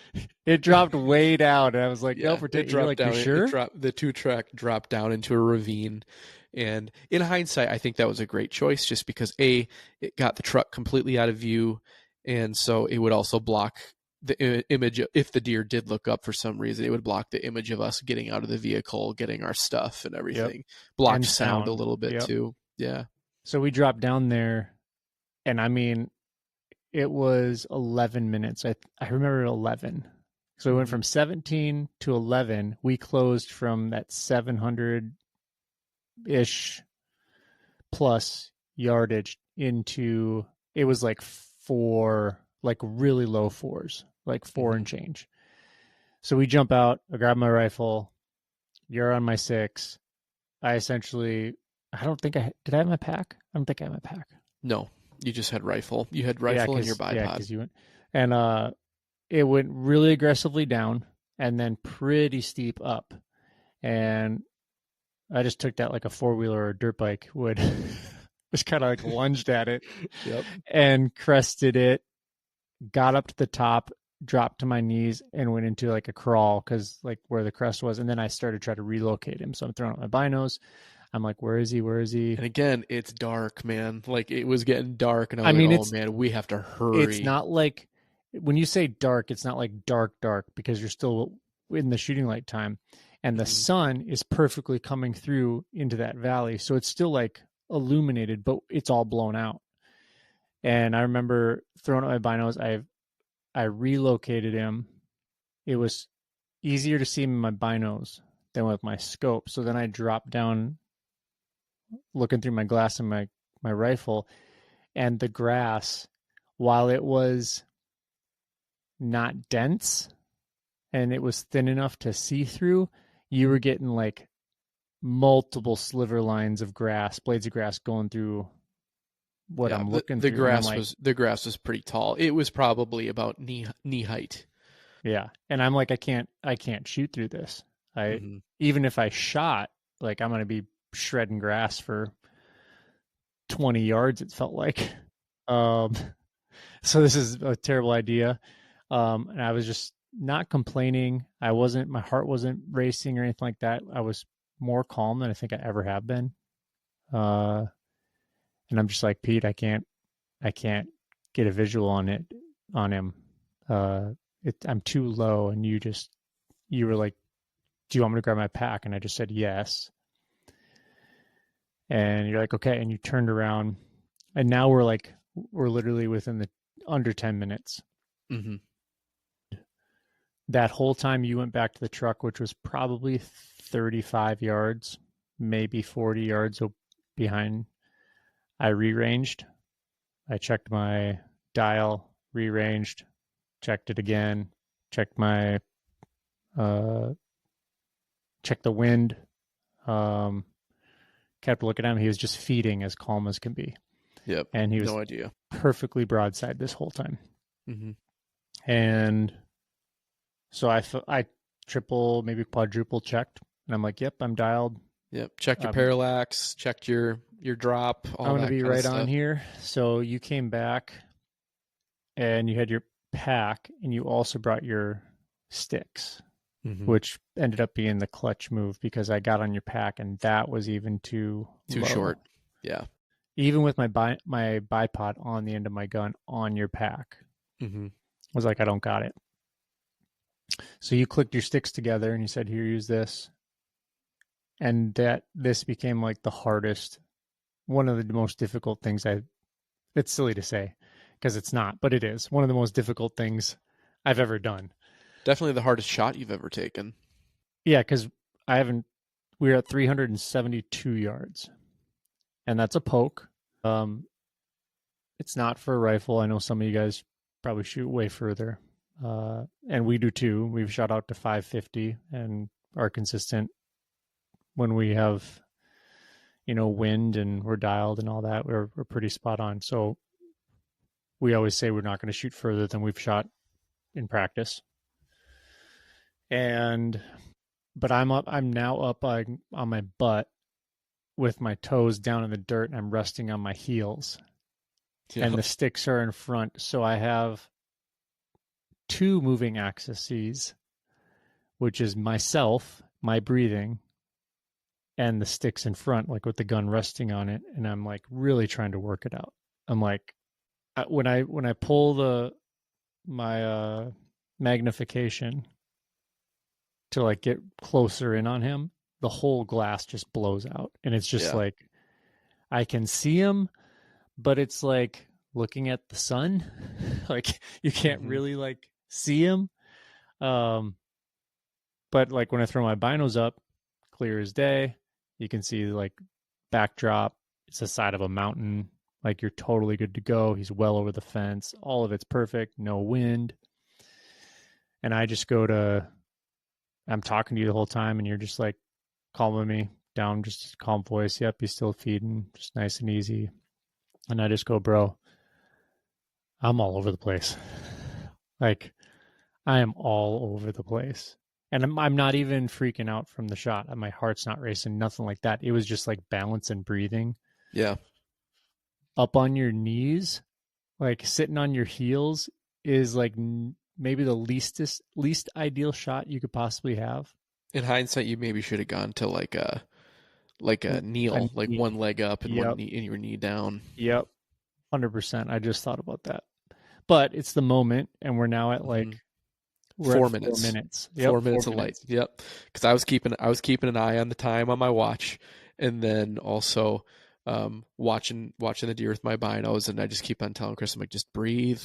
it dropped way down. And I was like, nope, we're taking, you're like, you sure? The 2-track dropped down into a ravine. And in hindsight, I think that was a great choice just because it got the truck completely out of view. And so it would also block the image. If the deer did look up for some reason, it would block the image of us getting out of the vehicle, getting our stuff and everything. Blocked and sound a little bit too. Yeah. So we dropped down there, and I mean, it was 11 minutes. I remember 11. So we went from 17 to 11. We closed from that 700-ish plus yardage into, it was like 4, like really low 4s, like 4 and change. So we jump out, I grab my rifle, you're on my 6. I essentially, did I have my pack? I don't think I had my pack. No, you just had rifle. You had rifle and your bipod. Yeah, because you went, and it went really aggressively down and then pretty steep up. And I just took that like a 4-wheeler or a dirt bike would. Just kind of like lunged at it and crested it, got up to the top, dropped to my knees, and went into like a crawl because like where the crest was. And then I started trying to relocate him. So I'm throwing out my binos. I'm like, where is he? Where is he? And again, it's dark, man. Like it was getting dark, and I was like, oh man, we have to hurry. It's not like, when you say dark, it's not like dark because you're still in the shooting light time, and the sun is perfectly coming through into that valley. So it's still like illuminated, but it's all blown out. And I remember throwing out my binos. I relocated him. It was easier to see him in my binos than with my scope. So then I dropped down, looking through my glass and my rifle, and the grass, while it was not dense and it was thin enough to see through, you were getting like multiple sliver lines of grass, blades of grass going through what I'm looking through. The grass was pretty tall. It was probably about knee height. Yeah. And I'm like, I can't shoot through this. Even if I shot, like I'm going to be shredding grass for 20 yards, it felt like. So this is a terrible idea. And I was just not complaining. My heart wasn't racing or anything like that. I was more calm than I think I ever have been. And I'm just like, Pete, I can't get a visual on him. I'm too low. And you were like, do you want me to grab my pack? And I just said, yes. And you're like, okay. And you turned around, and now we're literally within the under 10 minutes. Mm-hmm. That whole time you went back to the truck, which was probably 35 yards, maybe 40 yards behind. I re-ranged. I checked my dial, re-ranged, checked it again, checked the wind, kept looking at him. He was just feeding as calm as can be. Yep. And he was no idea. Perfectly broadside this whole time. Mm-hmm. And So I triple, maybe quadruple checked, and I'm like, yep, I'm dialed. Yep. Checked your Um, parallax, checked your drop, I'm all gonna that be kind of right on stuff. here. So you came back and you had your pack, and you also brought your sticks, Hmm. which ended up being the clutch move because I got on your pack, and that was even too Too low. short. Yeah. Even with my bipod on the end of my gun on your pack, Hmm. I was like, I don't got it. So you clicked your sticks together and you said, here, use this. And that this became like the hardest, one of the most difficult things it's silly to say because it's not, but it is one of the most difficult things I've ever done. Definitely the hardest shot you've ever taken. Yeah, because I haven't, we're at 372 yards, and that's a poke. Um, it's not for a rifle. I know some of you guys probably shoot way further, and we do too. We've shot out to 550 and are consistent when we have, wind and we're dialed and all that. We're pretty spot on. So we always say we're not going to shoot further than we've shot in practice. And but I'm now up on my butt with my toes down in the dirt, and I'm resting on my heels, and Yep. the sticks are in front. So I have two moving axes, which is myself, my breathing, and the sticks in front, like with the gun resting on it. And I'm like really trying to work it out. I'm like, when I pull my magnification to like get closer in on him, the whole glass just blows out, and it's just Yeah. like I can see him, but it's like looking at the sun. Like you can't Hmm. really like see him. Um, but like when I throw my binos up, clear as day, you can see like backdrop. It's the side of a mountain. Like you're totally good to go. He's well over the fence. All of it's perfect. No wind. And I just go to, I'm talking to you the whole time, and you're just like calming me down, just calm voice. Yep, he's still feeding, just nice and easy. And I just go, bro, I'm all over the place. Like I am all over the place. And I'm not even freaking out from the shot. My heart's not racing, nothing like that. It was just like balance and breathing. Yeah. Up on your knees, like sitting on your heels is like maybe the least ideal shot you could possibly have. In hindsight, you maybe should have gone to like a A kneel, like one knee. leg up and one Yep. knee and your knee down. Yep. 100%. I just thought about that. But it's the moment, and we're now at Hmm. we're at Four 4 minutes. minutes. Yep, Four four minutes of light. minutes. Yep. Because I was keeping an eye on the time on my watch, and then also watching the deer with my binos, and I just keep on telling Chris, I'm like, just breathe,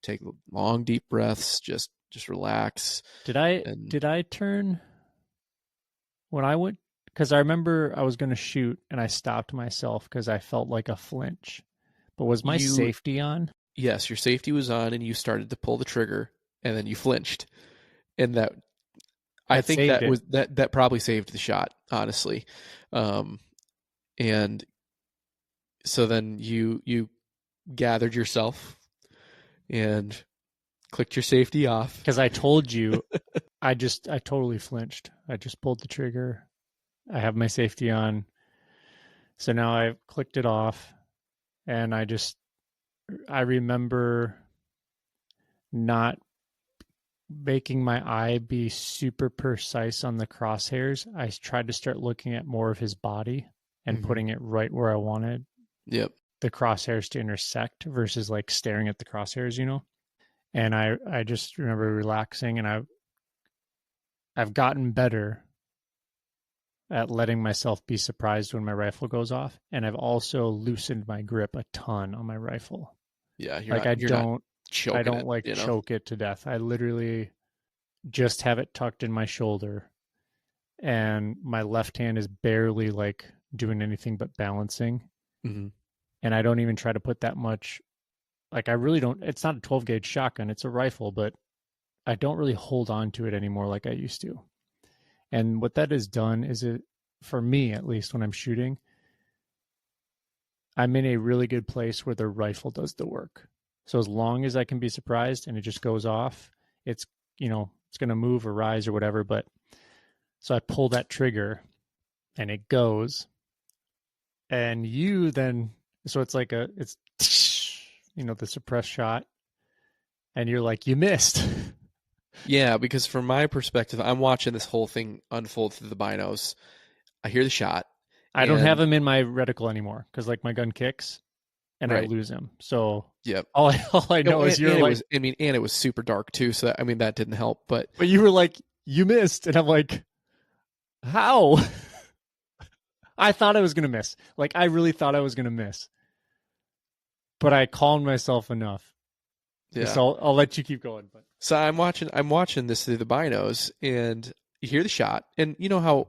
take long deep breaths, just relax, Did I and did I turn when I went? Because I remember I was going to shoot, and I stopped myself because I felt like a flinch. But was my you safety on? yes, your safety was on, and you started to pull the trigger, and then you flinched, and that I That think saved that it. was that probably saved the shot, honestly. Um, and so then you gathered yourself and clicked your safety off. Because I told you, I totally flinched. I just pulled the trigger. I have my safety on. So now I've clicked it off, and I remember not making my eye be super precise on the crosshairs. I tried to start looking at more of his body and Hmm. putting it right where I wanted Yep. the crosshairs to intersect versus like staring at the crosshairs. And I just remember relaxing, and I've gotten better at letting myself be surprised when my rifle goes off, and I've also loosened my grip a ton on my rifle. Yeah. You're Like not I you're not don't I choking don't it. like You know. choke it to death. I literally just have it tucked in my shoulder, and my left hand is barely like doing anything but balancing, Hmm. and I don't even try to put that much, like I really don't. It's not a 12 gauge shotgun, it's a rifle, but I don't really hold on to it anymore like I used to. And what that has done is, it for me at least, when I'm shooting, I'm in a really good place where the rifle does the work. So as long as I can be surprised and it just goes off, it's it's going to move or rise or whatever. But so I pull that trigger and it goes. And you then, so it's like it's, the suppressed shot. And you're like, you missed. Yeah, because from my perspective, I'm watching this whole thing unfold through the binos. I hear the shot, I don't have and him in my reticle anymore because like my gun kicks and I right, lose him. So yep. all I know is you're and it like, was, I mean, and it was super dark too. So that, I mean, that didn't help. But but you were like, you missed. And I'm like, how? I thought I was going to miss. Like, I really thought I was going to miss. But I calmed myself enough. yeah, So I'll let you keep going. But so I'm watching this through the binos, and you hear the shot, and you know how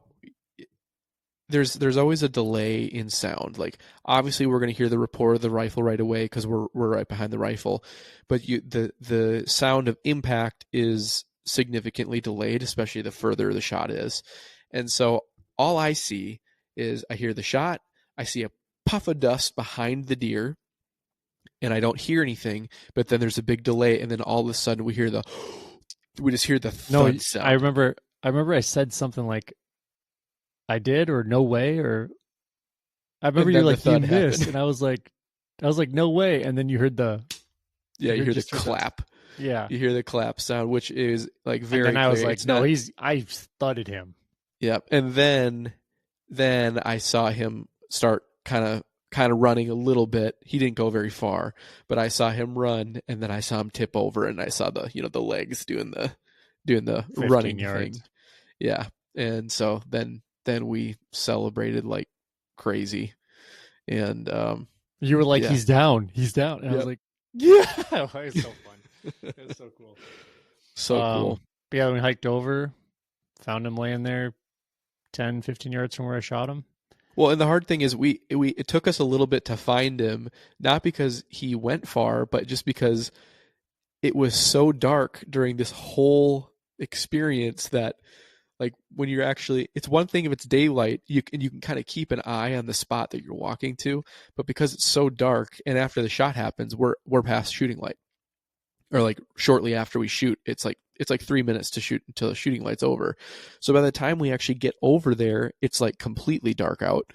there's always a delay in sound. Like obviously we're going to hear the report of the rifle right away because we're right behind the rifle, but the sound of impact is significantly delayed, especially the further the shot is. And so all I see is I hear the shot, I see a puff of dust behind the deer, and I don't hear anything, but then there's a big delay, and then all of a sudden we just hear the no, thud sound. I remember I said something like, I did, or no way, or I remember And you're then the like, you thud missed. happened. And I was like, no way. And then you heard Yeah, you hear the just heard clap. yeah. You hear the clap sound, which is like very And then I clear. was like, It's no, not. I thudded him. Yep. And then I saw him start kind of running a little bit. He didn't go very far, but I saw him run, and then I saw him tip over, and I saw the legs doing the 15 running yards. thing. Yeah. And so then we celebrated like crazy. And You were like, yeah. he's down. He's down. And I was Yep. like, yeah. It was so fun. It was so cool. So cool. But yeah, we hiked over, found him laying there 10, 15 yards from where I shot him. Well, and the hard thing is it took us a little bit to find him, not because he went far, but just because it was so dark during this whole experience that like when you're actually, it's one thing if it's daylight, you can kind of keep an eye on the spot that you're walking to, but because it's so dark and after the shot happens, we're past shooting light. Or like shortly after we shoot, it's like 3 minutes to shoot until the shooting light's over. So by the time we actually get over there, it's like completely dark out.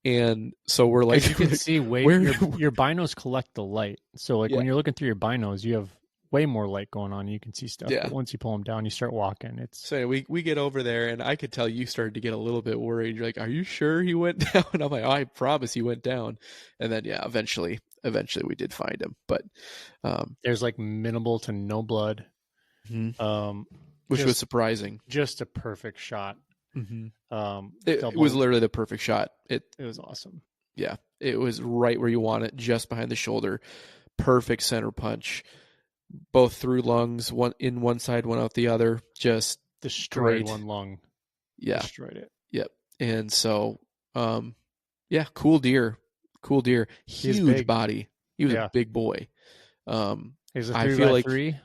And so we're like, you can see where your binos collect the light. So like yeah. when you're looking through your binos, you have way more light going on. You can see stuff. Yeah. But once you pull them down, you start walking. So we get over there, and I could tell you started to get a little bit worried. You're like, "Are you sure he went down?" And I'm like, "Oh, I promise he went down." And then yeah, eventually we did find him, but there's like minimal to no blood, which was surprising. Just a perfect shot. It was literally the perfect shot. It was awesome. Yeah, it was right where you want it, just behind the shoulder. Perfect center punch, both through lungs, one in one side, one out the other. Just destroyed great. One lung. Yeah, destroyed it. Yep. And so, yeah, cool deer, huge body. He was a big boy. He's a 3 I feel by like 3.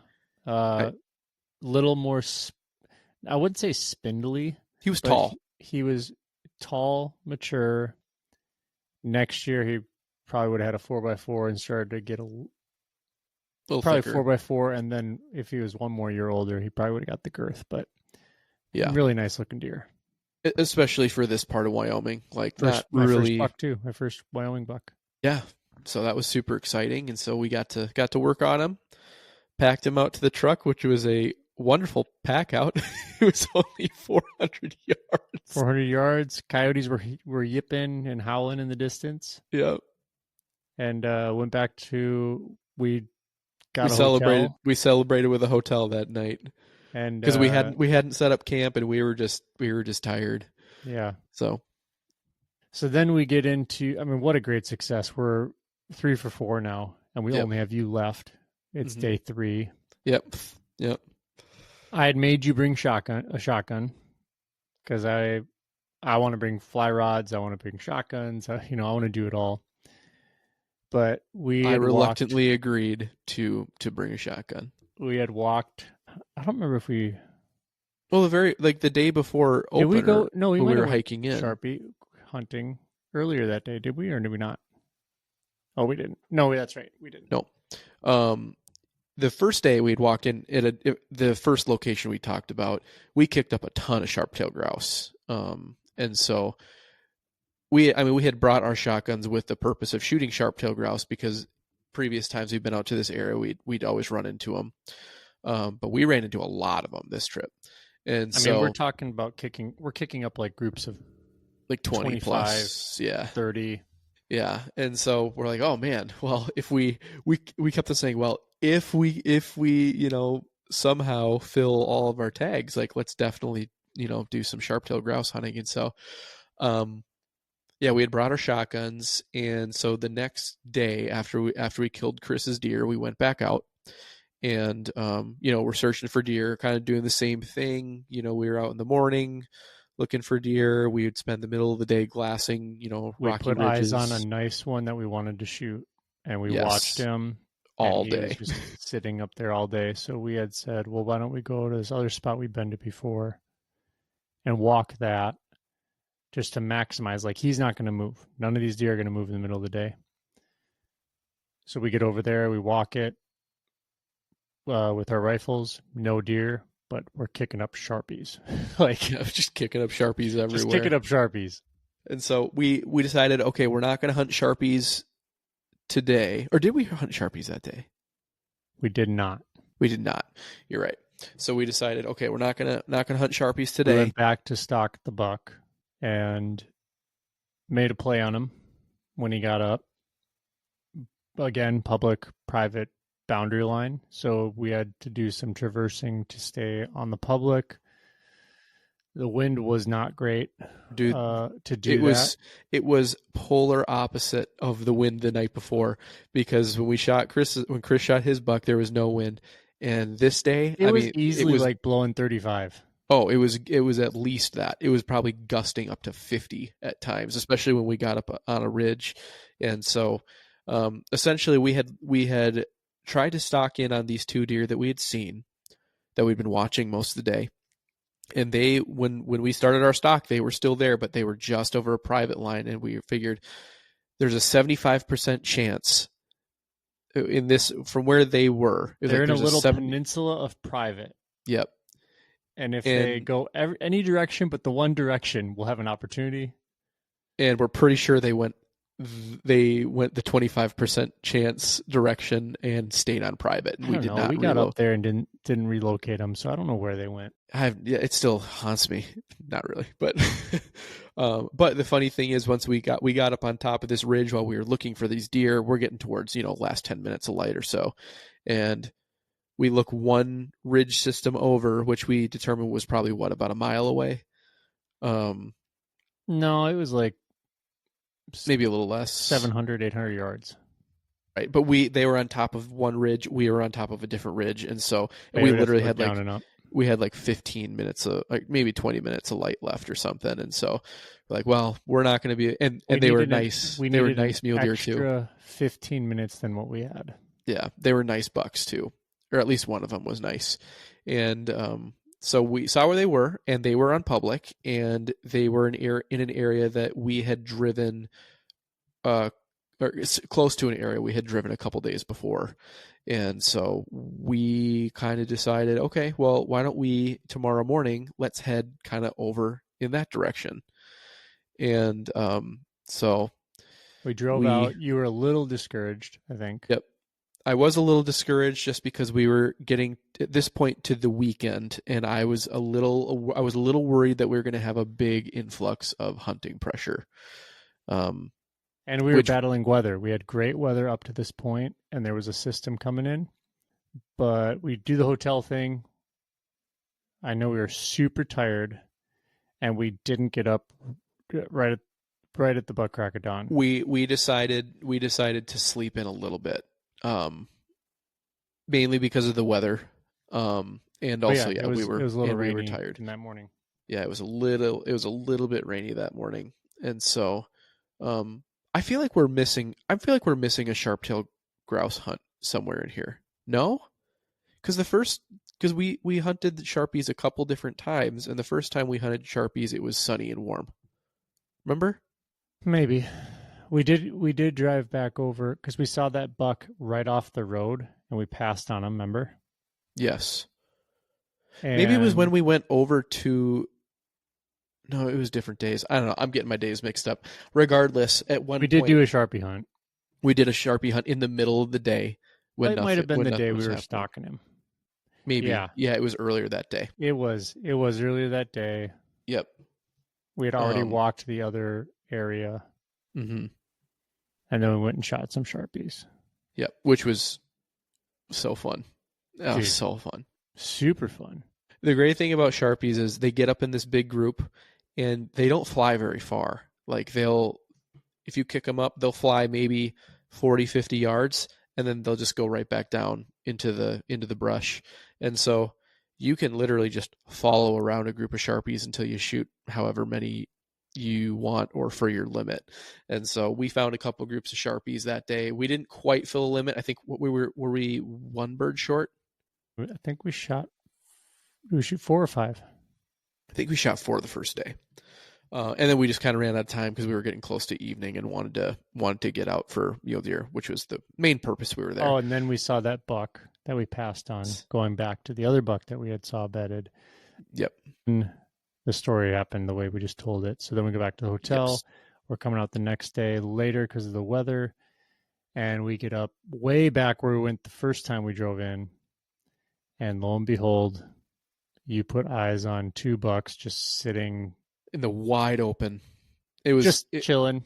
Little more. I wouldn't say spindly. He was tall. He was tall, mature. Next year, he probably would have had a 4x4 and started to get a little probably thicker. 4x4, and then if he was one more year older, he probably would have got the girth. But yeah, really nice looking deer, especially for this part of Wyoming. Like my first buck too, my first Wyoming buck. Yeah, so that was super exciting, and so we got to work on him. Packed him out to the truck, which was a wonderful pack out. It was only 400 yards. 400 yards. Coyotes were yipping and howling in the distance. Yep. And went back to we celebrated with a hotel that night, and because we hadn't set up camp and we were just tired. Yeah. So then we get into. I mean, what a great success! We're 3 for 4 now, and we only have you left. It's day 3. Yep. I had made you bring a shotgun, because I want to bring fly rods. I want to bring shotguns. I want to do it all. But I reluctantly agreed to bring a shotgun. We had walked. I don't remember if we. Well, the day before opener. Did we go? No, we were hiking in Sharpie hunting earlier that day. Did we or did we not? Oh, we didn't. No, that's right. We didn't. No. the first day we'd walked in the first location we talked about, we kicked up a ton of sharp-tailed grouse. And so we had brought our shotguns with the purpose of shooting sharp-tailed grouse because previous times we've been out to this area, we'd always run into them. But we ran into a lot of them this trip. And I mean, we're talking about kicking up like groups of like 20 plus. Yeah. 30. Yeah. And so we're like, oh man, well, if we kept on saying, well, if we, somehow fill all of our tags, like let's definitely, do some sharp-tailed grouse hunting. And so, yeah, we had brought our shotguns. And so the next day after we killed Chris's deer, we went back out and, we're searching for deer, kind of doing the same thing. We were out in the morning looking for deer. We would spend the middle of the day glassing, rocky put ridges. eyes on a nice one that we wanted to shoot, and we watched him all and day. He was just sitting up there all day. So we had said, well, why don't we go to this other spot we've been to before and walk that just to maximize. Like, he's not going to move. None of these deer are going to move in the middle of the day. So we get over there, we walk it with our rifles, no deer, but we're kicking up Sharpies. Just kicking up Sharpies everywhere. Just kicking up Sharpies. And so we decided, okay, we're not going to hunt Sharpies today. Or did we hunt Sharpies that day? We did not. We did not. You're right. So we decided, okay, we're not gonna hunt Sharpies today. We went back to stalk the buck and made a play on him when he got up. Again, public, private boundary line. So we had to do some traversing to stay on the public. The wind was not great, dude. It was polar opposite of the wind the night before, because when Chris shot his buck, there was no wind, and this day it was easily like blowing 35. Oh, it was at least that. It was probably gusting up to 50 at times, especially when we got up on a ridge, and so essentially we had tried to stalk in on these two deer that we had seen, that we'd been watching most of the day. And they, when we started our stalk, they were still there, but they were just over a private line. And we figured there's a 75% chance in this from where they were. They're in a little peninsula of private. Yep. And if they go any direction but the one direction, we'll have an opportunity. And we're pretty sure they went the 25% chance direction and stayed on private. And we got up there and didn't relocate them, so I don't know where they went. It still haunts me. Not really, but but the funny thing is, once we got up on top of this ridge while we were looking for these deer, we're getting towards last 10 minutes of light or so, and we look one ridge system over, which we determined was probably about a mile away. No, it was like maybe a little less, 700, 800 yards. Right, but they were on top of one ridge, we were on top of a different ridge, and so we literally had like 15 minutes of, like maybe 20 minutes of light left or something, and so we're like, well, we're not going to be, and they were nice. They were nice mule deer too. Extra 15 minutes than what we had. Yeah, they were nice bucks too, or at least one of them was nice, and so we saw where they were, and they were on public, and they were in an area that we had driven, or close to an area we had driven a couple days before. And so we kind of decided, okay, well, why don't we tomorrow morning, let's head kind of over in that direction. And so we drove out. You were a little discouraged, I think. Yep. I was a little discouraged just because we were getting at this point to the weekend, and I was a little worried that we were going to have a big influx of hunting pressure. And we were battling weather. We had great weather up to this point, and there was a system coming in. But we do the hotel thing. I know we were super tired, and we didn't get up right at the butt crack of dawn. We decided to sleep in a little bit, mainly because of the weather, and also we were tired in that morning. Yeah, it was a little bit rainy that morning, and so I feel like we're missing a sharp-tailed grouse hunt somewhere in here. No? Because we hunted the Sharpies a couple different times, and the first time we hunted Sharpies, it was sunny and warm. Remember? Maybe. We did drive back over because we saw that buck right off the road, and we passed on them, remember? Yes. Maybe it was when And we went over to. No, it was different days. I don't know. I'm getting my days mixed up. Regardless, at one we did point do a Sharpie hunt. we did a Sharpie hunt in the middle of the day when It might nothing have been when the day nothing we was were happening. stalking him. Maybe. Yeah, Yeah, it was earlier that day. it was. It was earlier that day. Yep. We had already Um. walked the other area, hmm and then we went and shot some Sharpies. Yep. Which was so fun. That was Dude, so fun. super fun. The great thing about Sharpies is they get up in this big group and they don't fly very far. Like if you kick them up, they'll fly maybe 40, 50 yards and then they'll just go right back down into the brush. And so you can literally just follow around a group of Sharpies until you shoot however many you want or for your limit. And so we found a couple groups of Sharpies that day. We didn't quite fill a limit. I think were we one bird short? I think we shoot 4 or 5. I think we shot 4 the first day. And then we just kind of ran out of time because we were getting close to evening and wanted to get out for mule deer, which was the main purpose we were there. Oh, and then we saw that buck that we passed on, going back to the other buck that we had saw bedded. Yep. And the story happened the way we just told it. So then we go back to the hotel. Yes. We're coming out the next day later because of the weather. And we get up way back where we went the first time we drove in. And lo and behold, you put eyes on 2 bucks just sitting In the wide open. It was just chilling.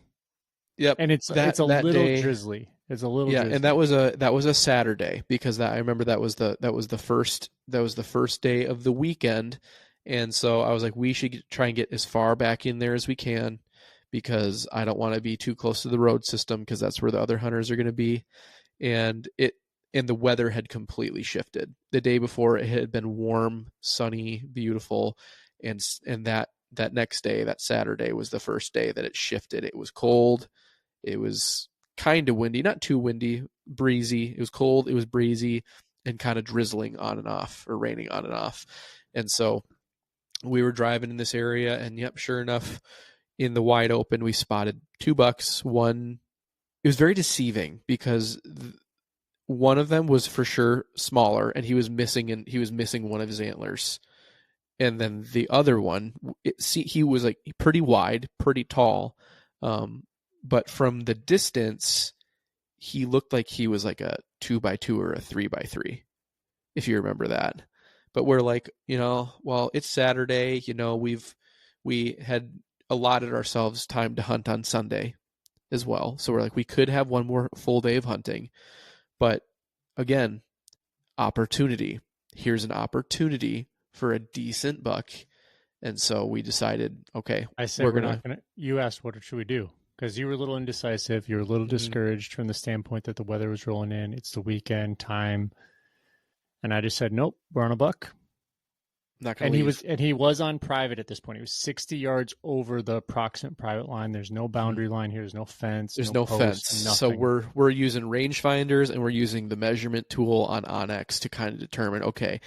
Yep. And it's a little day, drizzly. It's a little yeah, drizzly. and that was a Saturday because I remember that was the first day of the weekend, and so I was like, we should try and get as far back in there as we can because I don't want to be too close to the road system because that's where the other hunters are going to be, and the weather had completely shifted. The day before it had been warm, sunny, beautiful, and that next day, that Saturday, was the first day that it shifted. It was cold. It was kind of windy, not too windy, breezy. It was cold. It was breezy and kind of drizzling on and off or raining on and off. And so we were driving in this area and yep, sure enough, in the wide open, we spotted 2 bucks. One, it was very deceiving because one of them was for sure smaller and he was missing one of his antlers. And then the other one, he was like pretty wide, pretty tall. But from the distance, he looked like he was like a 2x2 or a 3x3, if you remember that. But we're like, well, it's Saturday, we had allotted ourselves time to hunt on Sunday as well. So we're like, we could have one more full day of hunting. But again, opportunity. Here's an opportunity for a decent buck. And so we decided, okay, I said, we're not going to, you asked, what should we do? Because you were a little indecisive. You were a little discouraged from the standpoint that the weather was rolling in. It's the weekend time. And I just said, nope, we're on a buck. Not gonna leave. He was on private at this point. He was 60 yards over the approximate private line. There's no boundary line here. There's no fence. There's no post, fence. Nothing. So we're using rangefinders and we're using the measurement tool on Onyx to kind of determine, okay,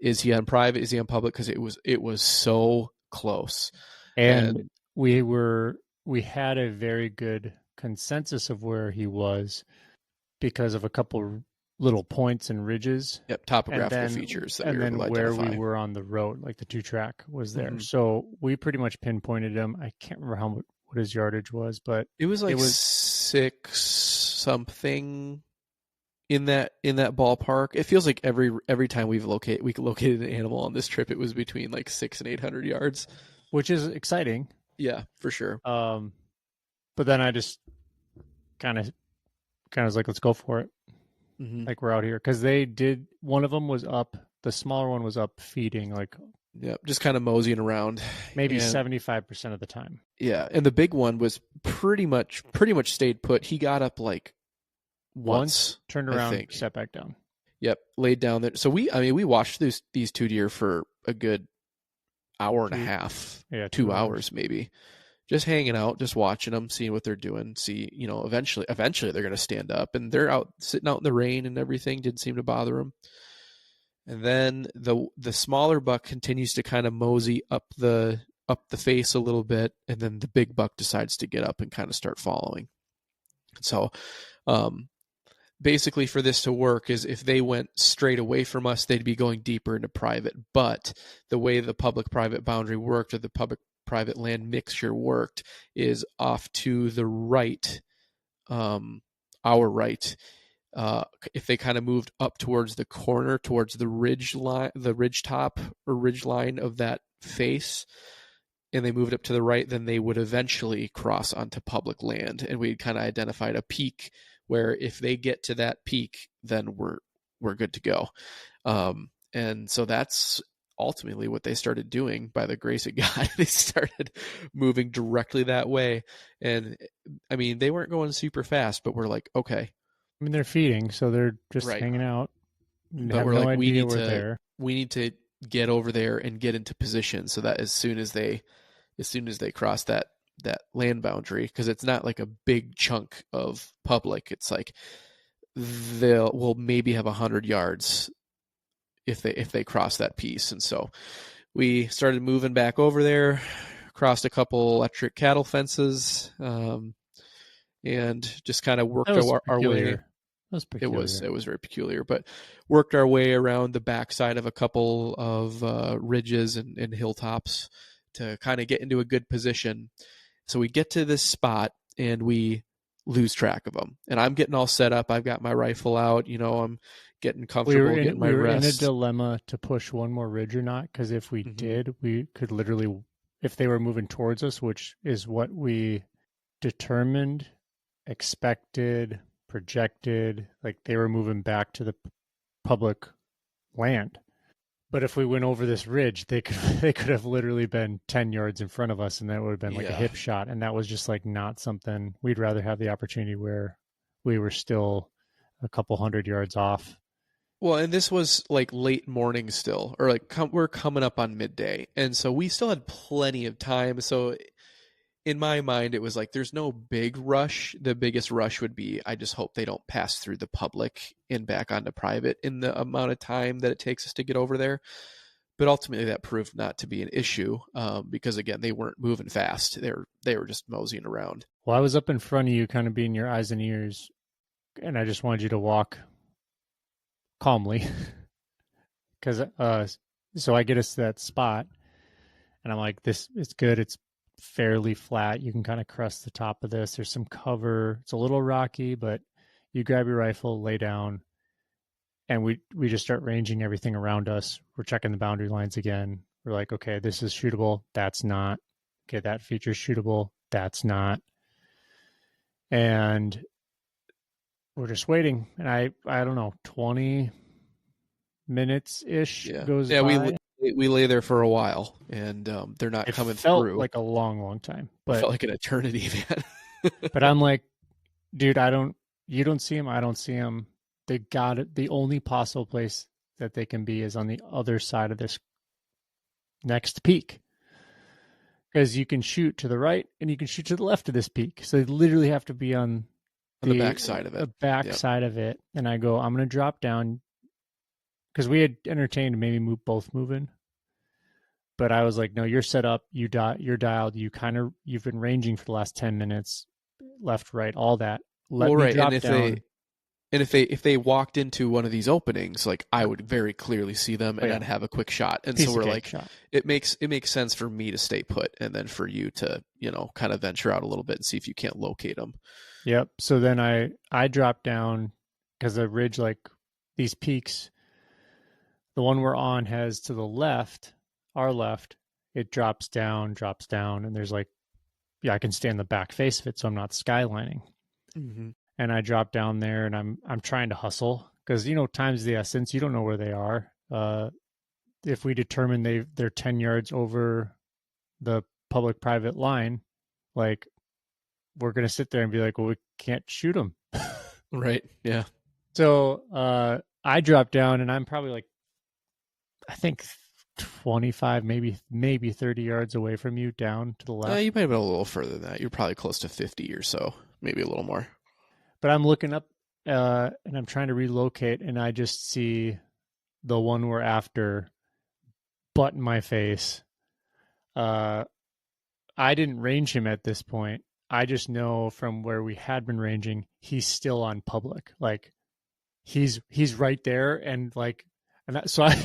is he on private? Is he on public? Because it was so close. And we had a very good consensus of where he was because of a couple little points and ridges. Yep, topographical features that and we were then able to where identify. we were on the road, like the 2-track was there. So we pretty much pinpointed him. I can't remember what his yardage was, but it was like 6 something in that ballpark. It feels like every time we located an animal on this trip, it was between like 600 and 800 yards, which is exciting. Yeah, for sure. But then I just kind of was like, let's go for it. Like we're out here because one of them was up. The smaller one was up feeding, like just kind of moseying around, maybe 75% of the time. Yeah, and the big one was pretty much stayed put. He got up like once, turned around, sat back down. Yep, laid down there. So we watched these 2 deer for a good hour and a half, 2 hours maybe. Just hanging out, just watching them, seeing what they're doing. See, eventually they're going to stand up, and they're sitting out in the rain and everything. Didn't seem to bother them. And then the smaller buck continues to kind of mosey up the face a little bit, and then the big buck decides to get up and kind of start following. So, basically for this to work is if they went straight away from us, they'd be going deeper into private. But the way the public-private boundary worked, or the public-private land mixture worked, is off to the right, our right. If they kind of moved up towards the corner, towards the ridge line, the ridge top or ridge line of that face, and they moved up to the right, then they would eventually cross onto public land. And we kind of identified a peak where if they get to that peak, then we're good to go. And so that's ultimately what they started doing by the grace of God. They started moving directly that way. And I mean, they weren't going super fast, but we're like, okay. I mean, they're feeding, so they're just Right. hanging out. But we're like, we need to get over there and get into position so that as soon as they cross that land boundary, because it's not like a big chunk of public, it's like we'll maybe have 100 yards if they cross that piece. And so we started moving back over there, crossed a couple electric cattle fences, and just kind of worked our way. It was very peculiar, but worked our way around the backside of a couple of ridges and hilltops to kind of get into a good position. So we get to this spot and we lose track of them. And I'm getting all set up. I've got my rifle out. I'm getting comfortable, getting my rest. We were in a dilemma to push one more ridge or not, because if we did, we could literally, if they were moving towards us, which is what we determined, expected, projected, like they were moving back to the public land. But if we went over this ridge, they could have literally been 10 yards in front of us, and that would have been like a hip shot. And that was just like not something we'd rather have the opportunity where we were still a couple 100 yards off. Well, and this was like late morning still, or like we're coming up on midday. And so we still had plenty of time. So in my mind, it was like, there's no big rush. The biggest rush would be, I just hope they don't pass through the public and back onto private in the amount of time that it takes us to get over there. But ultimately that proved not to be an issue, because again, they weren't moving fast. They were just moseying around. Well, I was up in front of you, kind of being your eyes and ears, and I just wanted you to walk calmly. Because so I get us to that spot, and I'm like, this is good. It's fairly flat. You can kind of crest the top of this. There's some cover. It's a little rocky, but you grab your rifle, lay down, and we just start ranging everything around us. We're checking the boundary lines again. We're like, okay, this is shootable. That's not. Okay, that feature's shootable. That's not. And we're just waiting. And I don't know, 20 minutes-ish goes by. We lay there for a while, and they're not coming through. It felt like a long time. But it felt like an eternity, man. But I'm like, dude, you don't see them, I don't see them. They got it. The only possible place that they can be is on the other side of this next peak. Because you can shoot to the right and you can shoot to the left of this peak. So they literally have to be on the back side of it. The back side of it. And I go, I'm going to drop down. Because we had entertained maybe both moving. But I was like, no, you're set up. You're dialed. You've been ranging for the last 10 minutes, left, right, all that. Let me drop down. If they walked into one of these openings, like I would very clearly see them and I'd have a quick shot. And so we're like, it makes sense for me to stay put, and then for you to, kind of venture out a little bit and see if you can't locate them. Yep. So then I dropped down, because the ridge, like these peaks, the one we're on has to the left, our left, it drops down, and there's like, I can stay in the back face of it, so I'm not skylining. Mm-hmm. And I drop down there, and I'm trying to hustle, because time's the essence. You don't know where they are. If we determine they're 10 yards over the public-private line, like, we're gonna sit there and be like, well, we can't shoot them. Right. Yeah. So I drop down, and I'm probably like, I think 25, maybe 30 yards away from you, down to the left. You might have been a little further than that. You're probably close to 50 or so, maybe a little more. But I'm looking up, and I'm trying to relocate, and I just see the one we're after butt in my face. I didn't range him at this point. I just know from where we had been ranging, he's still on public. Like, he's right there, and like, so I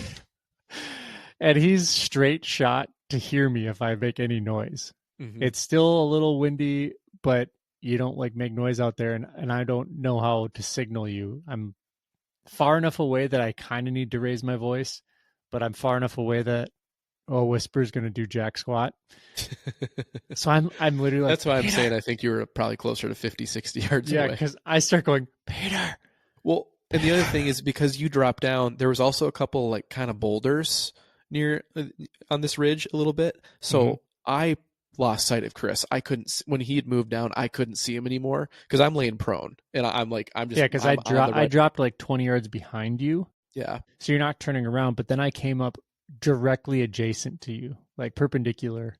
and he's straight shot to hear me if I make any noise. Hmm. It's still a little windy, but you don't like make noise out there, and I don't know how to signal you. I'm far enough away that I kind of need to raise my voice, but I'm far enough away that a whisper's going to do jack squat. So I'm literally like, That's why I'm saying Peter. I think you were probably closer to 50, 60 yards Yeah, away. because I start going, Peter, Well, and the other thing Peter. is because you dropped down, there was also a couple like kind of boulders near on this ridge a little bit. Hmm. So I lost sight of Chris. I couldn't when he had moved down. I couldn't see him anymore because I'm laying prone and I'm like Yeah, because I'm on the I right. dropped like 20 yards behind you, Yeah, so you're not turning around. But then I came up directly adjacent to you, like perpendicular,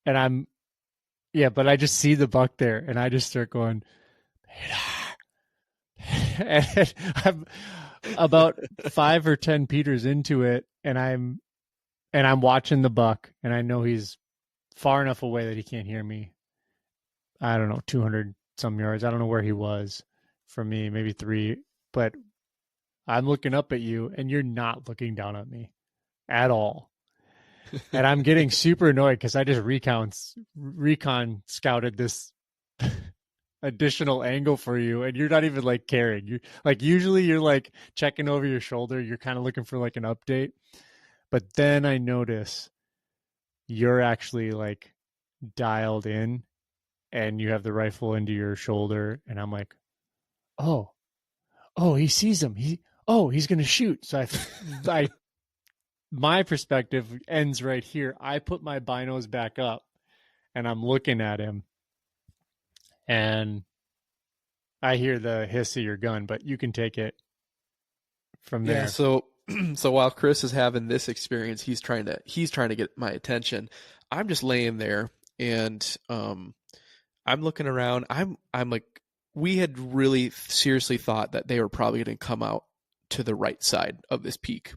and I'm yeah. But I just see the buck there, and I just start going, Peter. And I'm about 5 or 10 Peters into it, and I'm watching the buck, and I know he's far enough away that he can't hear me. I don't know, 200 some yards. I don't know where he was from me, maybe three, but I'm looking up at you, and you're not looking down at me at all. And I'm getting super annoyed because I just recon scouted this additional angle for you, and you're not even like caring. You like usually you're like checking over your shoulder. You're kind of looking for like an update, but then I notice you're actually like dialed in, and you have the rifle into your shoulder, and I'm like, oh, oh, he sees him. He's gonna shoot. So I my perspective ends right here. I put my binos back up, and I'm looking at him, and I hear the hiss of your gun, but you can take it from yeah. there. So so while Chris is having this experience, he's trying to get my attention. I'm just laying there and I'm looking around. I'm like we had really seriously thought that they were probably going to come out to the right side of this peak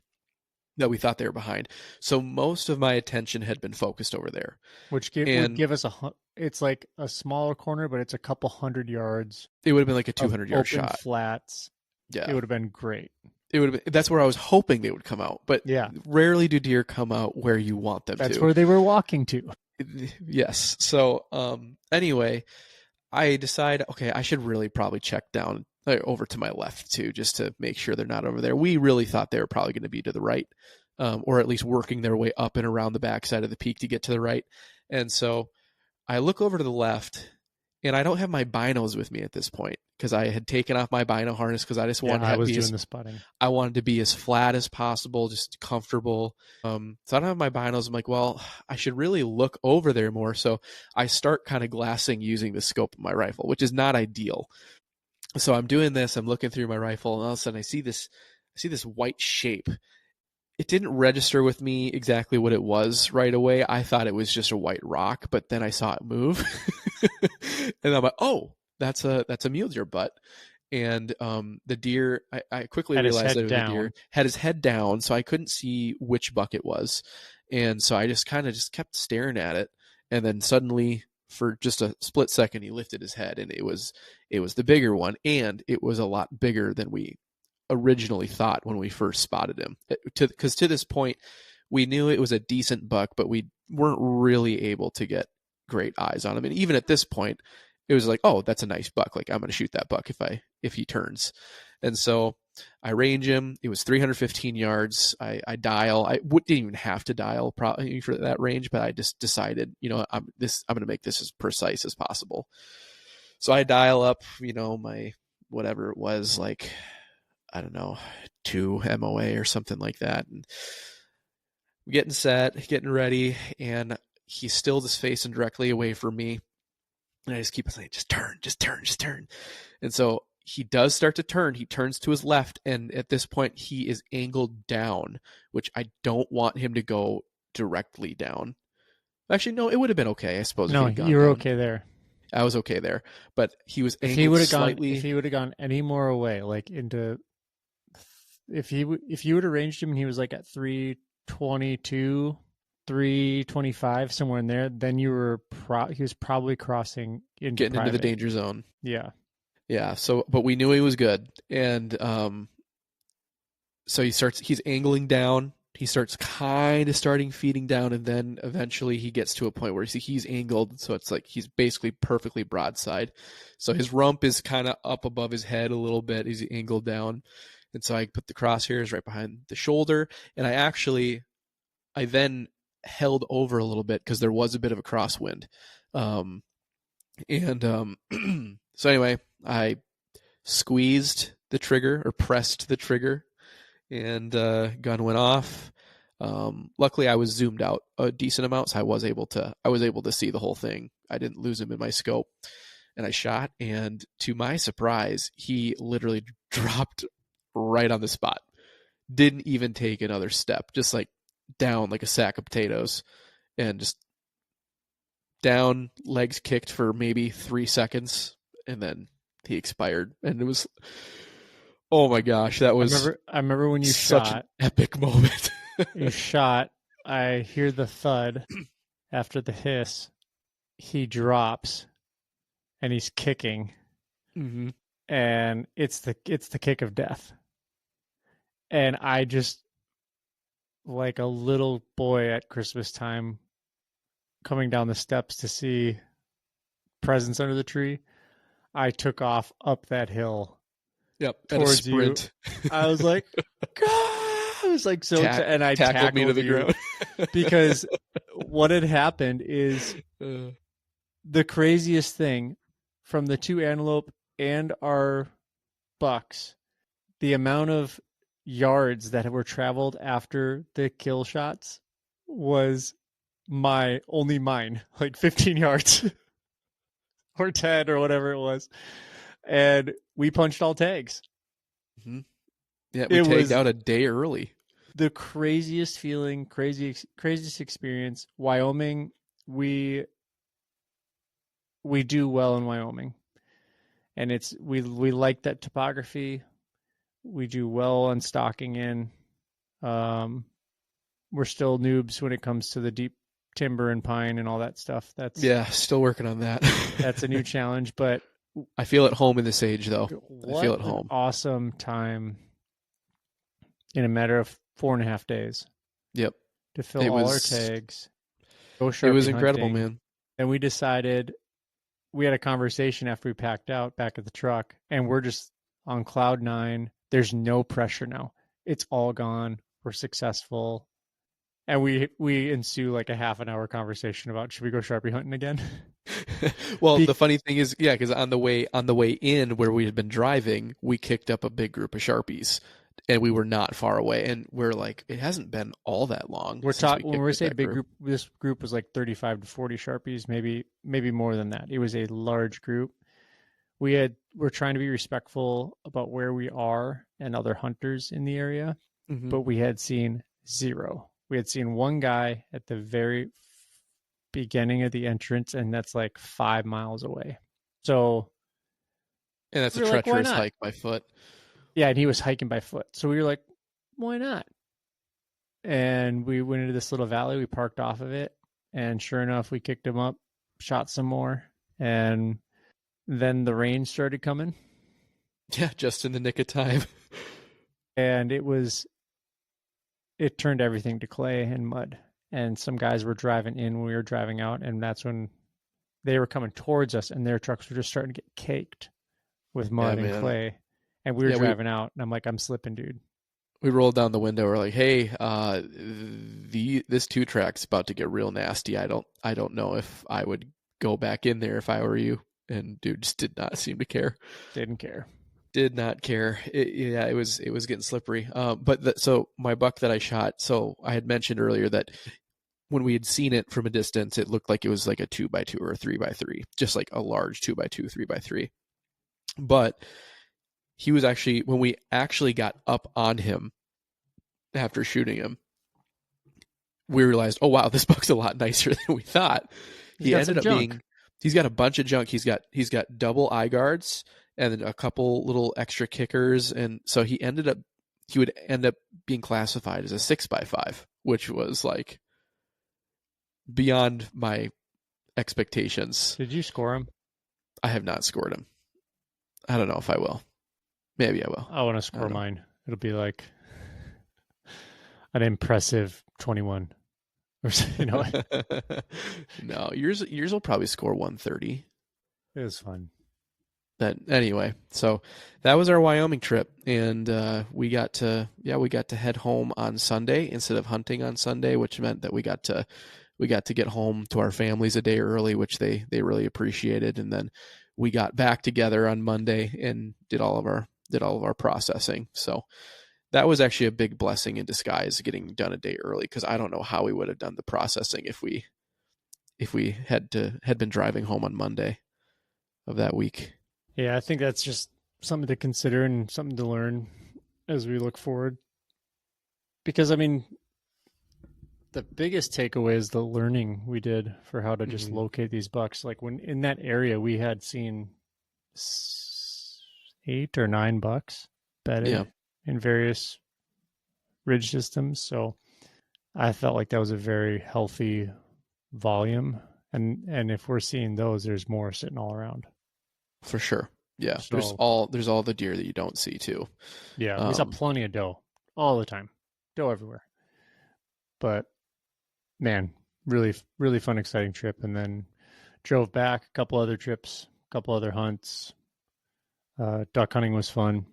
that we thought they were behind. So most of my attention had been focused over there. Would And give us it's like a smaller corner, but it's a couple 100 yards it would have been like a of 200-yard open shot. flats. It Yeah. would have been great. It would have been, that's where I was hoping they would come out, but Yeah, rarely do deer come out where you want them that's to. where they were walking to. Yes. So anyway, I decide, okay, I should really probably check down over to my left too, just to make sure they're not over there. We really thought they were probably going to be to the right, or at least working their way up and around the backside of the peak to get to the right. And so I look over to the left, and I don't have my binos with me at this point because I had taken off my bino harness because I just Yeah, wanted I to was be doing as the spotting. I wanted to be as flat as possible, just comfortable. So I don't have my binos. I'm like, well, I should really look over there more. So I start kind of glassing using the scope of my rifle, which is not ideal. So I'm doing this. I'm looking through my rifle, and all of a sudden I see this white shape. It didn't register with me exactly what it was right away. I thought it was just a white rock, but then I saw it move, and I'm like, oh, that's a mule deer butt. And the deer, I quickly Had his realized that it head was a deer, down. had his head down, so I couldn't see which buck it was. And so I just kind of just kept staring at it. And then suddenly, for just a split second, he lifted his head, and it was the bigger one, and it was a lot bigger than we originally thought when we first spotted him. Because to this point, we knew it was a decent buck, but we weren't really able to get great eyes on him. And even at this point, it was like, oh, that's a nice buck. Like I'm going to shoot that buck if he turns. And so I range him. It was 315 yards. I dial. Didn't even have to dial probably for that range, but I just decided, I'm going to make this as precise as possible. So I dial up, my whatever it was, like I don't know, 2 MOA or something like that. And getting set, getting ready, and he's still just facing directly away from me. And I just keep saying, just turn, just turn, just turn. And so he does start to turn. He turns to his left, and at this point, he is angled down, which I don't want him to go directly down. Actually, no, it would have been okay, I suppose, if No, he'd gone you were down. okay there. I was okay there, but he was angled If slightly. he would have gone any more away, like into, if you would have ranged him and he was like at 322, 325, somewhere in there, then he was probably crossing into Getting into the private. danger zone. Yeah. Yeah. So, but we knew he was good, and so he's angling down. He starts kind of starting feeding down, and then eventually he gets to a point where he's angled, so it's like he's basically perfectly broadside. So his rump is kind of up above his head a little bit. He's angled down, and so I put the crosshairs right behind the shoulder, and I then held over a little bit because there was a bit of a crosswind, and so anyway, I squeezed the trigger or pressed the trigger, and gun went off. Luckily, I was zoomed out a decent amount, so I was able to see the whole thing. I didn't lose him in my scope, and I shot. And to my surprise, he literally dropped right on the spot. Didn't even take another step, just like down like a sack of potatoes, and just down, legs kicked for maybe 3 seconds, and then he expired. And it was, oh my gosh, that was I remember when you such shot. an epic moment. You shot. I hear the thud after the hiss. He drops, and he's kicking, Mm-hmm. and it's the kick of death. And I just, like a little boy at Christmas time, coming down the steps to see presents under the tree, I took off up that hill Yep, at a towards you. sprint. I was like, God! I was like so excited, and I tackled me to the you ground. because what had happened is the craziest thing from the 2 antelope and our bucks, the amount of yards that were traveled after the kill shots was mine, like 15 yards or 10 or whatever it was. And we punched all tags. Mm-hmm. Yeah, we tagged out a day early. The craziest feeling, craziest experience. Wyoming, we do well in Wyoming, and we like that topography. We do well on stalking in. We're still noobs when it comes to the deep timber and pine and all that stuff. Still working on that. That's a new challenge, but I feel at home in this age, though. I feel at home. An awesome time in a matter of 4.5 days. Yep. To fill all our tags. Go Sharpie it was incredible, hunting. Man. And we decided, we had a conversation after we packed out back at the truck, and we're just on cloud 9. There's no pressure now. It's all gone. We're successful. And we ensue like a half an hour conversation about, should we go Sharpie hunting again? Well, the funny thing is, yeah, because on the way in where we had been driving, we kicked up a big group of Sharpies, and we were not far away. And we're like, it hasn't been all that long. When we say big group, this group was like 35 to 40 Sharpies, maybe more than that. It was a large group. We're trying to be respectful about where we are and other hunters in the area, mm-hmm. but we had seen zero. We had seen one guy at the very beginning of the entrance, and that's like 5 miles away. So, and that's a treacherous hike by foot. Yeah, and he was hiking by foot. So we were like, why not? And we went into this little valley. We parked off of it, and sure enough, we kicked him up, shot some more, and then the rain started coming. Yeah, just in the nick of time. And it turned everything to clay and mud. And some guys were driving in when we were driving out, and that's when they were coming towards us, and their trucks were just starting to get caked with mud and clay. And we were driving out, and I'm like, I'm slipping, dude. We rolled down the window. We're like, hey, this 2-track's about to get real nasty. I don't know if I would go back in there if I were you. And dude just did not seem to care. Didn't care. Did not care. It was getting slippery. So my buck that I shot. So I had mentioned earlier that when we had seen it from a distance, it looked like it was like a 2x2 or a 3x3, just like a large 2x2, 3x3. But he was actually, when we actually got up on him after shooting him, we realized, oh wow, this buck's a lot nicer than we thought. He ended up being, he's got a bunch of junk. He's got double eye guards and then a couple little extra kickers, and so he would end up being classified as a 6x5, which was like beyond my expectations. Did you score him? I have not scored him. I don't know if I will. Maybe I will. I want to score mine. It'll be like an impressive 21. Or No, yours will probably score 130. It was fun. But anyway, so that was our Wyoming trip, and we got to head home on Sunday instead of hunting on Sunday, which meant that we got to get home to our families a day early, which they really appreciated, and then we got back together on Monday and did all of our processing. So that was actually a big blessing in disguise, getting done a day early, because I don't know how we would have done the processing if we had been driving home on Monday of that week. Yeah, I think that's just something to consider and something to learn as we look forward. Because, I mean, the biggest takeaway is the learning we did for how to just locate these bucks. Like when in that area, we had seen 8 or 9 bucks bedded in various ridge systems. So I felt like that was a very healthy volume. And if we're seeing those, there's more sitting all around. For sure. Yeah. So, there's all the deer that you don't see too. Yeah. We saw plenty of doe all the time. Doe everywhere. But man, really, really fun, exciting trip. And then drove back, a couple other trips, a couple other hunts. Duck hunting was fun.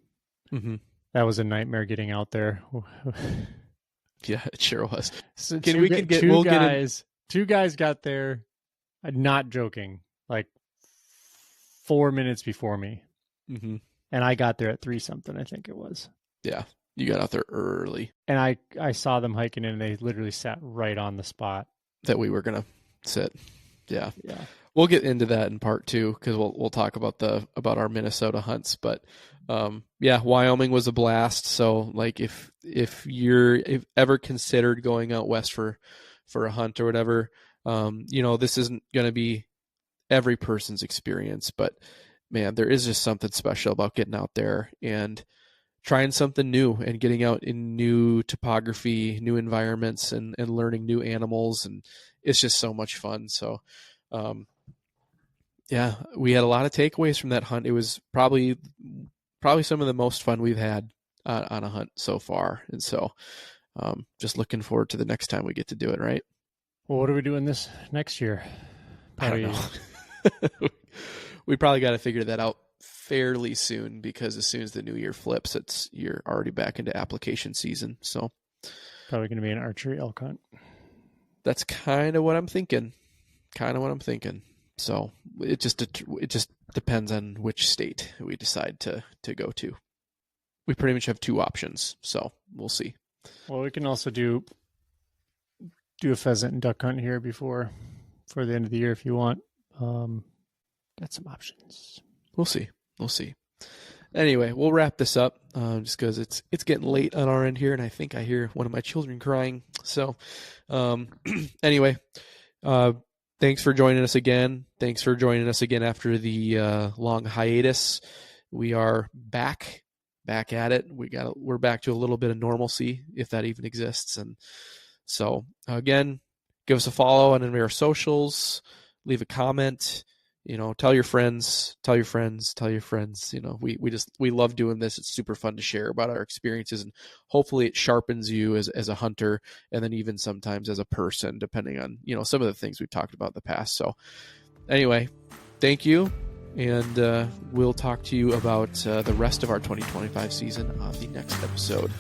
Mm-hmm. That was a nightmare getting out there. Yeah, it sure was. So two guys got there, not joking, like 4 minutes before me. Mm-hmm. And I got there at 3 something, I think it was. Yeah, you got out there early. And I saw them hiking in, and they literally sat right on the spot that we were going to sit. Yeah. Yeah. We'll get into that in part 2, because we'll talk about our Minnesota hunts. But Wyoming was a blast. So like if ever considered going out west for a hunt or whatever, this isn't going to be every person's experience, but man, there is just something special about getting out there and trying something new and getting out in new topography, new environments, and learning new animals. And it's just so much fun. So, we had a lot of takeaways from that hunt. It was probably some of the most fun we've had on a hunt so far. And so, just looking forward to the next time we get to do it. Right. Well, what are we doing this next year? Probably... I don't know. We probably got to figure that out fairly soon, because as soon as the new year flips, you're already back into application season. So probably going to be an archery elk hunt. That's kind of what I'm thinking. So it just depends on which state we decide to go to. We pretty much have 2 options, so we'll see. Well, we can also do a pheasant and duck hunt here for the end of the year if you want. Got some options. We'll see. Anyway, we'll wrap this up just because it's getting late on our end here, and I think I hear one of my children crying. So anyway, thanks for joining us again. Thanks for joining us again after the long hiatus. We are back at it. We're back to a little bit of normalcy, if that even exists. And so again, give us a follow on any of our socials. Leave a comment, tell your friends. We love doing this. It's super fun to share about our experiences, and hopefully it sharpens you as a hunter, and then even sometimes as a person, depending on, some of the things we've talked about in the past. So anyway, thank you. And we'll talk to you about the rest of our 2025 season on the next episode.